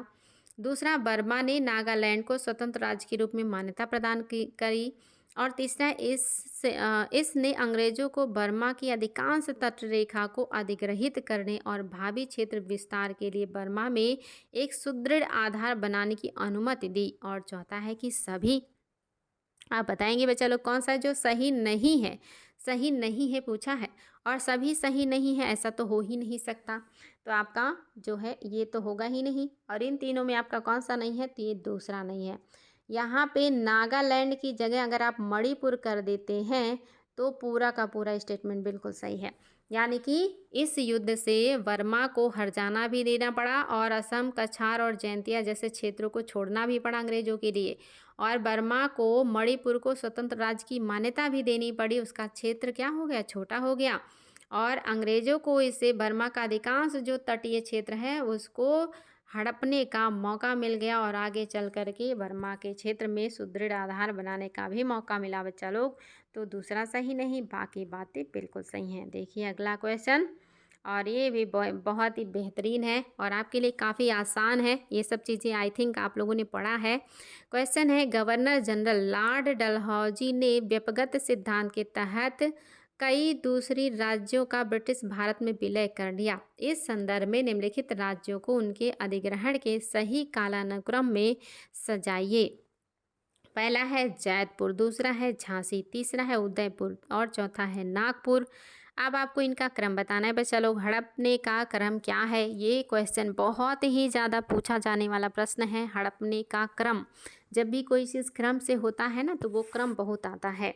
Speaker 1: दूसरा, बर्मा ने नागालैंड को स्वतंत्र राज्य के रूप में मान्यता प्रदान करी। और तीसरा, इसने अंग्रेजों को बर्मा की अधिकांश तटरेखा को अधिग्रहित करने और भावी क्षेत्र विस्तार के लिए बर्मा में एक सुदृढ़ आधार बनाने की अनुमति दी। और चौथा है कि सभी। आप बताएंगे बच्चा लोग कौन सा जो सही नहीं है? सही नहीं है पूछा है, और सभी सही नहीं है ऐसा तो हो ही नहीं सकता। तो आपका जो है ये तो होगा ही नहीं। और इन तीनों में आपका कौन सा नहीं है? तो ये दूसरा नहीं है। यहाँ पे नागालैंड की जगह अगर आप मणिपुर कर देते हैं तो पूरा का पूरा स्टेटमेंट बिल्कुल सही है। यानी कि इस युद्ध से बर्मा को हर्जाना भी देना पड़ा और असम, कछार और जयंतिया जैसे क्षेत्रों को छोड़ना भी पड़ा अंग्रेजों के लिए। और बर्मा को, मणिपुर को स्वतंत्र राज्य की मान्यता भी देनी पड़ी। उसका क्षेत्र क्या हो गया? छोटा हो गया। और अंग्रेजों को इससे बर्मा का अधिकांश जो तटीय क्षेत्र है उसको हड़पने का मौका मिल गया और आगे चल कर के बर्मा के क्षेत्र में सुदृढ़ आधार बनाने का भी मौका मिला बच्चा लोग। तो दूसरा सही नहीं, बाकी बातें बिल्कुल सही हैं। देखिए अगला क्वेश्चन, और ये भी बहुत ही बेहतरीन है और आपके लिए काफ़ी आसान है। ये सब चीज़ें आई थिंक आप लोगों ने पढ़ा है। क्वेश्चन है, गवर्नर जनरल लॉर्ड डलहौजी ने व्यक्तिगत सिद्धांत के तहत कई दूसरी राज्यों का ब्रिटिश भारत में विलय कर दिया। इस संदर्भ में निम्नलिखित राज्यों को उनके अधिग्रहण के सही कालानुक्रम में सजाइए। पहला है जैतपुर, दूसरा है झांसी, तीसरा है उदयपुर और चौथा है नागपुर। अब आपको इनका क्रम बताना है बच्चा लोग। हड़पने का क्रम क्या है? ये क्वेश्चन बहुत ही ज़्यादा पूछा जाने वाला प्रश्न है। हड़पने का क्रम, जब भी कोई चीज़ क्रम से होता है ना तो वो क्रम बहुत आता है।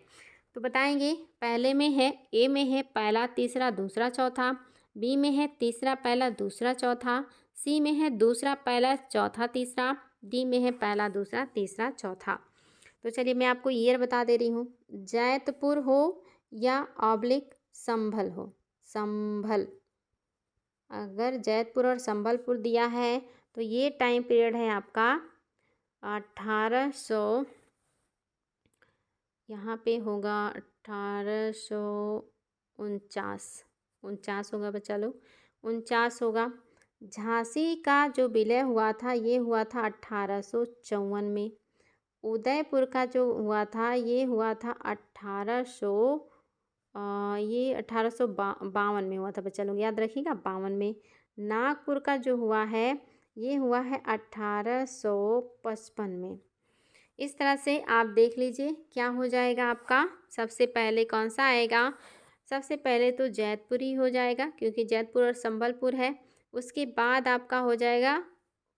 Speaker 1: तो बताएंगे, पहले में है, ए में है पहला तीसरा दूसरा चौथा, बी में है तीसरा पहला दूसरा चौथा, सी में है दूसरा पहला चौथा तीसरा, डी में है पहला दूसरा तीसरा चौथा। तो चलिए मैं आपको ईयर बता दे रही हूँ। जैतपुर हो या ऑब्लिक संभल हो, संभल, अगर जैतपुर और संभलपुर दिया है तो ये टाइम पीरियड है आपका 1800, यहाँ पे होगा 1849 होगा बच्चा लोग, 49 होगा। झांसी का जो विलय हुआ था ये हुआ था 1854 में। उदयपुर का जो हुआ था ये हुआ था 1852 में हुआ था बच्चा लोग, याद रखिएगा 52 में। नागपुर का जो हुआ है ये हुआ है 1855 में। इस तरह से आप देख लीजिए क्या हो जाएगा आपका। सबसे पहले कौन सा आएगा? सबसे पहले तो जैतपुर ही हो जाएगा क्योंकि जैतपुर और संबलपुर है। उसके बाद आपका हो जाएगा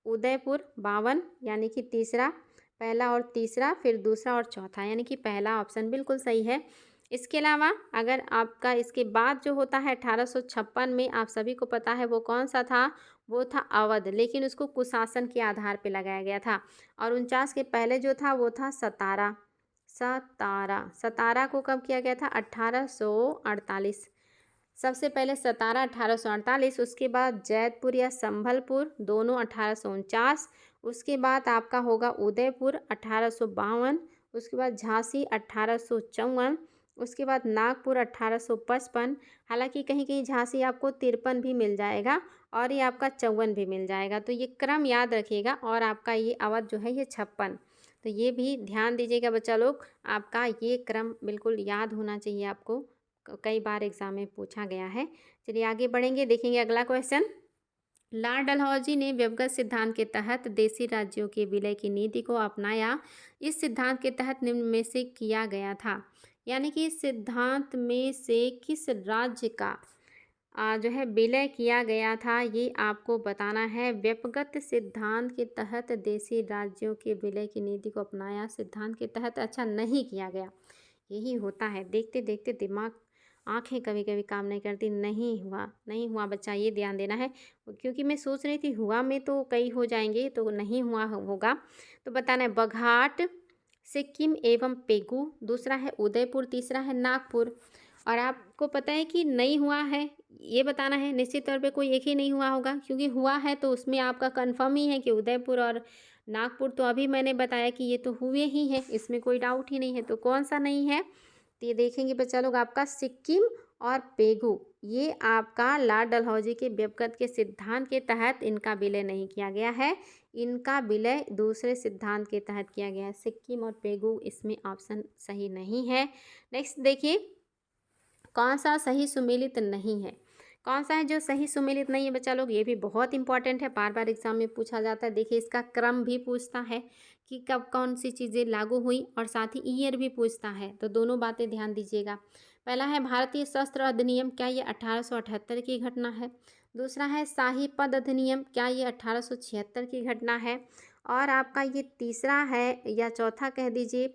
Speaker 1: उदयपुर 52, यानी कि तीसरा, पहला और तीसरा, फिर दूसरा और चौथा, यानी कि पहला ऑप्शन बिल्कुल सही है। इसके अलावा अगर आपका इसके बाद जो होता है 1856 में, आप सभी को पता है वो कौन सा था? वो था अवध, लेकिन उसको कुशासन के आधार पे लगाया गया था। और 49 के पहले जो था वो था सतारा। सतारा को कब किया गया था? 1848। सबसे पहले सतारा 1848, उसके बाद जैतपुर या संभलपुर दोनों 1849, उसके बाद आपका होगा उदयपुर 1852, उसके बाद झांसी 1854, उसके बाद नागपुर 1855। हालांकि कहीं कहीं झांसी आपको 53 भी मिल जाएगा और ये आपका 54 भी मिल जाएगा, तो ये क्रम याद रखिएगा। और आपका ये अवध जो है ये 56, तो ये भी ध्यान दीजिएगा बच्चा लोग, आपका ये क्रम बिल्कुल याद होना चाहिए आपको, कई बार एग्जाम में पूछा गया है। चलिए आगे बढ़ेंगे, देखेंगे अगला क्वेश्चन। लॉर्ड डलहौजी ने व्यवगत सिद्धांत के तहत देशी राज्यों के विलय की नीति को अपनाया। इस सिद्धांत के तहत निम्न में से किया गया था, यानी कि इस सिद्धांत में से किस राज्य का जो है विलय किया गया था ये आपको बताना है। व्यपगत सिद्धांत के तहत देशी राज्यों के विलय की नीति को अपनाया, सिद्धांत के तहत, अच्छा नहीं किया गया, यही होता है। देखते देखते दिमाग, आंखें कभी कभी काम नहीं करती। नहीं हुआ, नहीं हुआ बच्चा, ये ध्यान देना है, क्योंकि मैं सोच रही थी हुआ में तो कई हो जाएंगे, तो नहीं हुआ होगा। तो बताना है बघाट, सिक्किम एवं पेगू, दूसरा है उदयपुर, तीसरा है नागपुर। और आपको पता है कि नहीं हुआ है, ये बताना है। निश्चित तौर पे कोई एक ही नहीं हुआ होगा, क्योंकि हुआ है तो उसमें आपका कंफर्म ही है कि उदयपुर और नागपुर, तो अभी मैंने बताया कि ये तो हुए ही हैं, इसमें कोई डाउट ही नहीं है। तो कौन सा नहीं है? तो ये देखेंगे बच्चा लोग, आपका सिक्किम और पेगू, ये आपका लॉर्ड डलहौजी के व्यपगत के सिद्धांत के तहत इनका विलय नहीं किया गया है, इनका विलय दूसरे सिद्धांत के तहत किया गया है। सिक्किम और पेगू, इसमें ऑप्शन सही नहीं है। नेक्स्ट देखिए, कौन सा सही सुमेलित नहीं है? कौन सा है जो सही सुमेलित नहीं है बच्चा लोग? ये भी बहुत इंपॉर्टेंट है, बार बार एग्जाम में पूछा जाता है। देखिए इसका क्रम भी पूछता है कि कब कौन सी चीज़ें लागू हुई, और साथ ही ईयर भी पूछता है, तो दोनों बातें ध्यान दीजिएगा। पहला है भारतीय शस्त्र अधिनियम, क्या ये 1878 की घटना है? दूसरा है शाही पद अधिनियम, क्या ये 1876 की घटना है? और आपका ये तीसरा है या चौथा कह दीजिए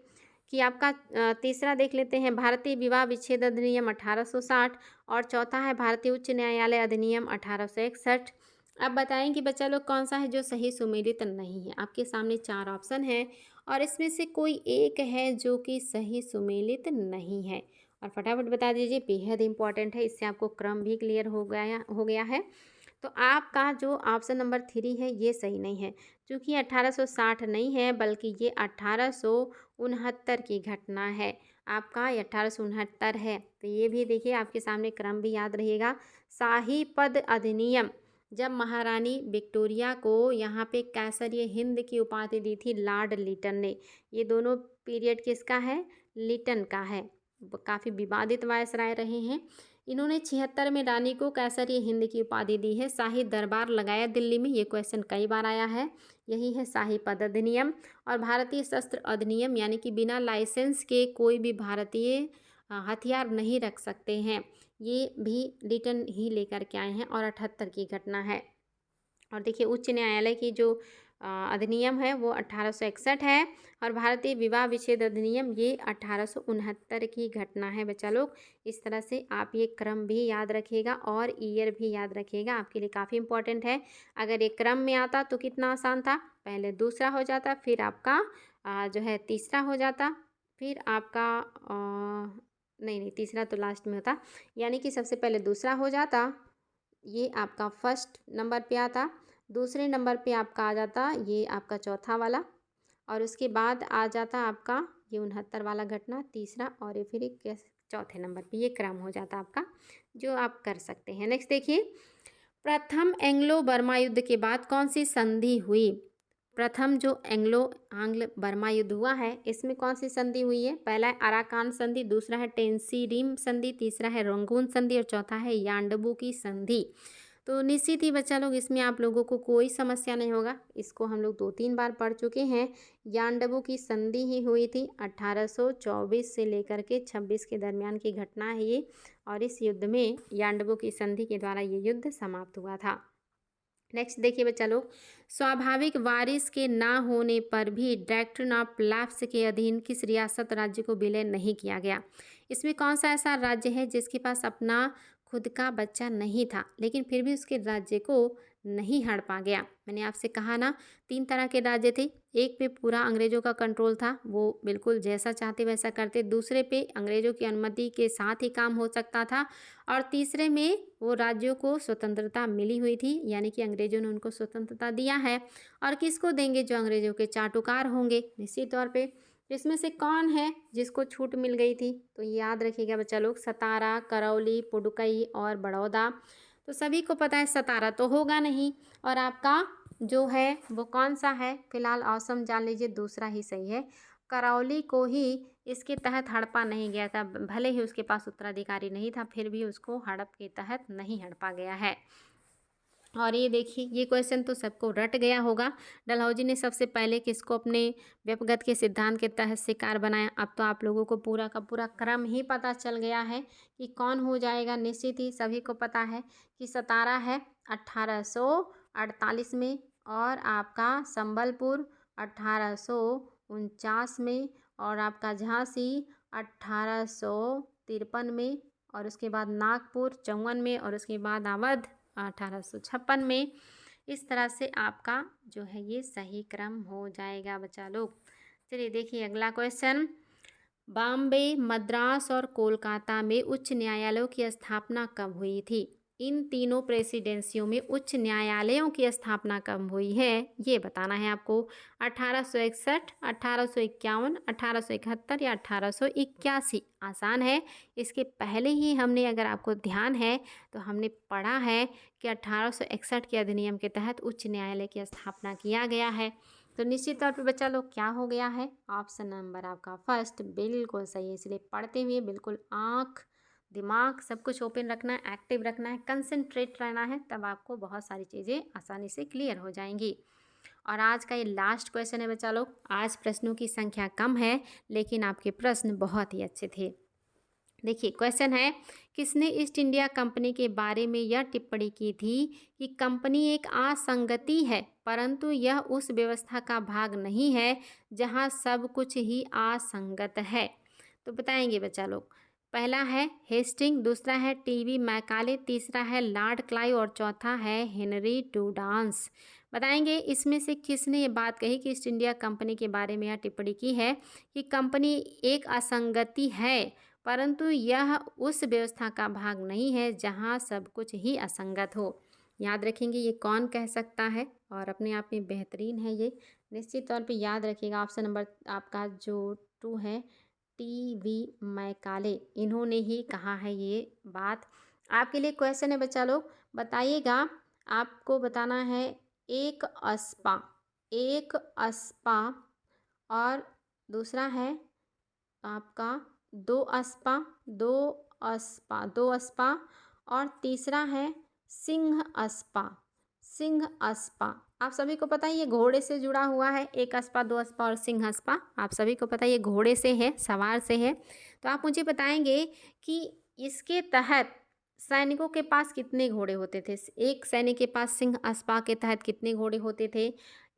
Speaker 1: कि आपका तीसरा देख लेते हैं, भारतीय विवाह विच्छेद अधिनियम 1860, और चौथा है भारतीय उच्च न्यायालय अधिनियम 1861। अब बताएं कि बच्चा लोग कौन सा है जो सही सुमेलित नहीं है। आपके सामने 4 ऑप्शन है और इसमें से कोई एक है जो कि सही सुमेलित नहीं है, और फटाफट बता दीजिए, बेहद इंपॉर्टेंट है, इससे आपको क्रम भी क्लियर हो गया है। तो आपका जो ऑप्शन नंबर 3 है ये सही नहीं है, क्योंकि 1860 नहीं है, बल्कि ये 1869 की घटना है। आपका 1869 है, तो ये भी देखिए, आपके सामने क्रम भी याद रहेगा। शाही पद अधिनियम, जब महारानी विक्टोरिया को यहाँ पे कैसरिय हिंद की उपाधि दी थी लॉर्ड लिटन ने। ये दोनों पीरियड किसका है? लिटन का है। काफ़ी विवादित वायसराय रहे हैं। इन्होंने 76 में रानी को कैसरिया हिंद की उपाधि दी है। शाही दरबार लगाया दिल्ली में, ये क्वेश्चन कई बार आया है। यही है शाही पद अधिनियम। और भारतीय शस्त्र अधिनियम, यानी कि बिना लाइसेंस के कोई भी भारतीय हथियार नहीं रख सकते हैं, ये भी रिटर्न ही लेकर के आए हैं और 78 की घटना है। और देखिए उच्च न्यायालय की जो अधिनियम है वो 1861 है। और भारतीय विवाह विच्छेद अधिनियम ये 1869 की घटना है बच्चा लोग। इस तरह से आप ये क्रम भी याद रखिएगा और ईयर भी याद रखिएगा, आपके लिए काफ़ी इंपॉर्टेंट है। अगर ये क्रम में आता तो कितना आसान था, पहले दूसरा हो जाता, फिर आपका जो है तीसरा हो जाता, फिर आपका नहीं तीसरा तो लास्ट में होता, यानी कि सबसे पहले दूसरा हो जाता, ये आपका फर्स्ट नंबर पे आता, दूसरे नंबर पे आपका आ जाता ये आपका चौथा वाला, और उसके बाद आ जाता आपका ये 69 वाला घटना तीसरा, और ये फिर एक चौथे नंबर पे ये क्रम हो जाता आपका, जो आप कर सकते हैं। नेक्स्ट देखिए, प्रथम एंग्लो बर्मा युद्ध के बाद कौन सी संधि हुई? प्रथम जो आंग्ल बर्मा युद्ध हुआ है इसमें कौन सी संधि हुई है? पहला है अराकान संधि, दूसरा है टेंसीरिम संधि, तीसरा है रंगून संधि और चौथा है यांडबू की संधि। तो निश्चित ही बच्चा लोग इसमें आप लोगों को कोई समस्या नहीं होगा, इसको हम लोग 2-3 बार पढ़ चुके हैं। यांडबू की संधि ही हुई थी 1824 से लेकर के 26 के दरमियान की घटना है ये, और इस युद्ध में यांडबू की संधि के द्वारा ये युद्ध समाप्त हुआ था। नेक्स्ट देखिए बच्चा लोग, स्वाभाविक वारिस के ना होने पर भी डॉक्ट्रिन ऑफ लैप्स के अधीन किस रियासत राज्य को विलय नहीं किया गया? इसमें कौन सा ऐसा राज्य है जिसके पास अपना खुद का बच्चा नहीं था लेकिन फिर भी उसके राज्य को नहीं हड़पा गया? मैंने आपसे कहा ना 3 तरह के राज्य थे, एक पे पूरा अंग्रेजों का कंट्रोल था, वो बिल्कुल जैसा चाहते वैसा करते, दूसरे पे अंग्रेजों की अनुमति के साथ ही काम हो सकता था, और तीसरे में वो राज्यों को स्वतंत्रता मिली हुई थी, यानी कि अंग्रेजों ने उनको स्वतंत्रता दिया है। और किसको देंगे? जो अंग्रेजों के चाटुकार होंगे निश्चित तौर पे। इसमें से कौन है जिसको छूट मिल गई थी? तो याद रखिएगा बच्चा लोग, सतारा, करौली, पुडुकई और बड़ौदा। तो सभी को पता है सतारा तो होगा नहीं, और आपका जो है वो कौन सा है? फिलहाल औसम जान लीजिए, दूसरा ही सही है। करौली को ही इसके तहत हड़पा नहीं गया था, भले ही उसके पास उत्तराधिकारी नहीं था फिर भी उसको हड़प के तहत नहीं हड़पा गया है। और ये देखिए ये क्वेश्चन तो सबको रट गया होगा, डलहौजी ने सबसे पहले किसको अपने व्यपगत के सिद्धांत के तहत शिकार बनाया? अब तो आप लोगों को पूरा का पूरा क्रम ही पता चल गया है कि कौन हो जाएगा। निश्चित ही सभी को पता है कि सतारा है 1848 में, और आपका संबलपुर 1849 में, और आपका झांसी 1853 में, और उसके बाद नागपुर 54 में, और उसके बाद अवध 1856 में। इस तरह से आपका जो है ये सही क्रम हो जाएगा बच्चा लोग। चलिए देखिए अगला क्वेश्चन, बॉम्बे, मद्रास और कोलकाता में उच्च न्यायालयों की स्थापना कब हुई थी? इन तीनों प्रेसिडेंसियों में उच्च न्यायालयों की स्थापना कब हुई है ये बताना है आपको। 1861, 1851, 1871 या 1881? आसान है, इसके पहले ही हमने, अगर आपको ध्यान है तो हमने पढ़ा है कि 1861 के अधिनियम के तहत उच्च न्यायालय की स्थापना किया गया है। तो निश्चित तौर पे बच्चा लोग क्या हो गया है? ऑप्शन नंबर आपका फर्स्ट बिल्कुल सही है। इसलिए पढ़ते हुए बिल्कुल आँख दिमाग सब कुछ ओपन रखना है, एक्टिव रखना है, कंसंट्रेट रहना है, तब आपको बहुत सारी चीज़ें आसानी से क्लियर हो जाएंगी। और आज का ये लास्ट क्वेश्चन है बच्चा लोग। आज प्रश्नों की संख्या कम है लेकिन आपके प्रश्न बहुत ही अच्छे थे। देखिए क्वेश्चन है, किसने ईस्ट इंडिया कंपनी के बारे में यह टिप्पणी की थी कि कंपनी एक असंगति है परंतु यह उस व्यवस्था का भाग नहीं है जहां सब कुछ ही असंगत है? तो बताएंगे बच्चा लोग। पहला है हेस्टिंग, दूसरा है टीवी मैकाले, तीसरा है लॉर्ड क्लाइव और चौथा है हेनरी डुडांस। बताएंगे इसमें से किसने ये बात कही कि ईस्ट इंडिया कंपनी के बारे में यह टिप्पणी की है कि कंपनी एक असंगति है परंतु यह उस व्यवस्था का भाग नहीं है जहां सब कुछ ही असंगत हो। याद रखेंगे ये कौन कह सकता है, और अपने आप में बेहतरीन है ये, निश्चित तौर पे याद रखिएगा। ऑप्शन नंबर आपका जो 2 है टीवी मैकाले, इन्होंने ही कहा है ये बात। आपके लिए क्वेश्चन है बच्चा लोग, बताइएगा, आपको बताना है एक अस्पा और दूसरा है आपका 2 अस्पा, 2 अस्पा, दो अस्पा। और तीसरा है सिंह अस्पा, सिंह अस्पा। आप सभी को पता है ये घोड़े से जुड़ा हुआ है, एक अस्पा, दो अस्पा और सिंह अस्पा। आप सभी को पता है ये घोड़े से है, सवार से है। तो आप मुझे बताएंगे कि इसके तहत सैनिकों के पास कितने घोड़े होते थे। एक सैनिक के पास सिंह अस्पा के तहत कितने घोड़े होते थे,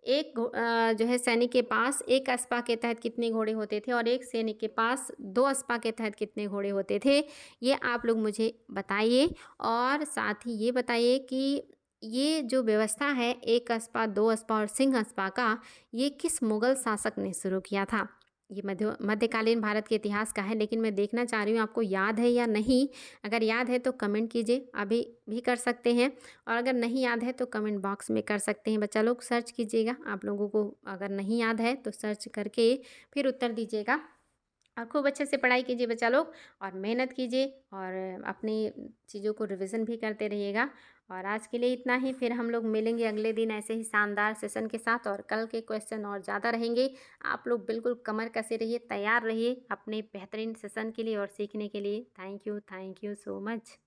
Speaker 1: जो है सैनिक के पास एक अस्पा के तहत कितने घोड़े होते थे, और एक सैनिक के पास दो अस्पा के तहत कितने घोड़े होते थे, ये आप लोग मुझे बताइए। और साथ ही ये बताइए कि ये जो व्यवस्था है एक अस्पा, दो अस्पा और सिंह अस्पा का, ये किस मुगल शासक ने शुरू किया था। ये मध्यकालीन भारत के इतिहास का है, लेकिन मैं देखना चाह रही हूँ आपको याद है या नहीं। अगर याद है तो कमेंट कीजिए, अभी भी कर सकते हैं। और अगर नहीं याद है तो कमेंट बॉक्स में कर सकते हैं। बच्चा लोग सर्च कीजिएगा, आप लोगों को अगर नहीं याद है तो सर्च करके फिर उत्तर दीजिएगा। और खूब अच्छे से पढ़ाई कीजिए बच्चा लोग, और मेहनत कीजिए, और अपनी चीज़ों को रिवीजन भी करते रहिएगा। और आज के लिए इतना ही, फिर हम लोग मिलेंगे अगले दिन ऐसे ही शानदार सेशन के साथ, और कल के क्वेश्चन और ज़्यादा रहेंगे। आप लोग बिल्कुल कमर कसे रहिए, तैयार रहिए अपने बेहतरीन सेशन के लिए और सीखने के लिए। Thank you so much.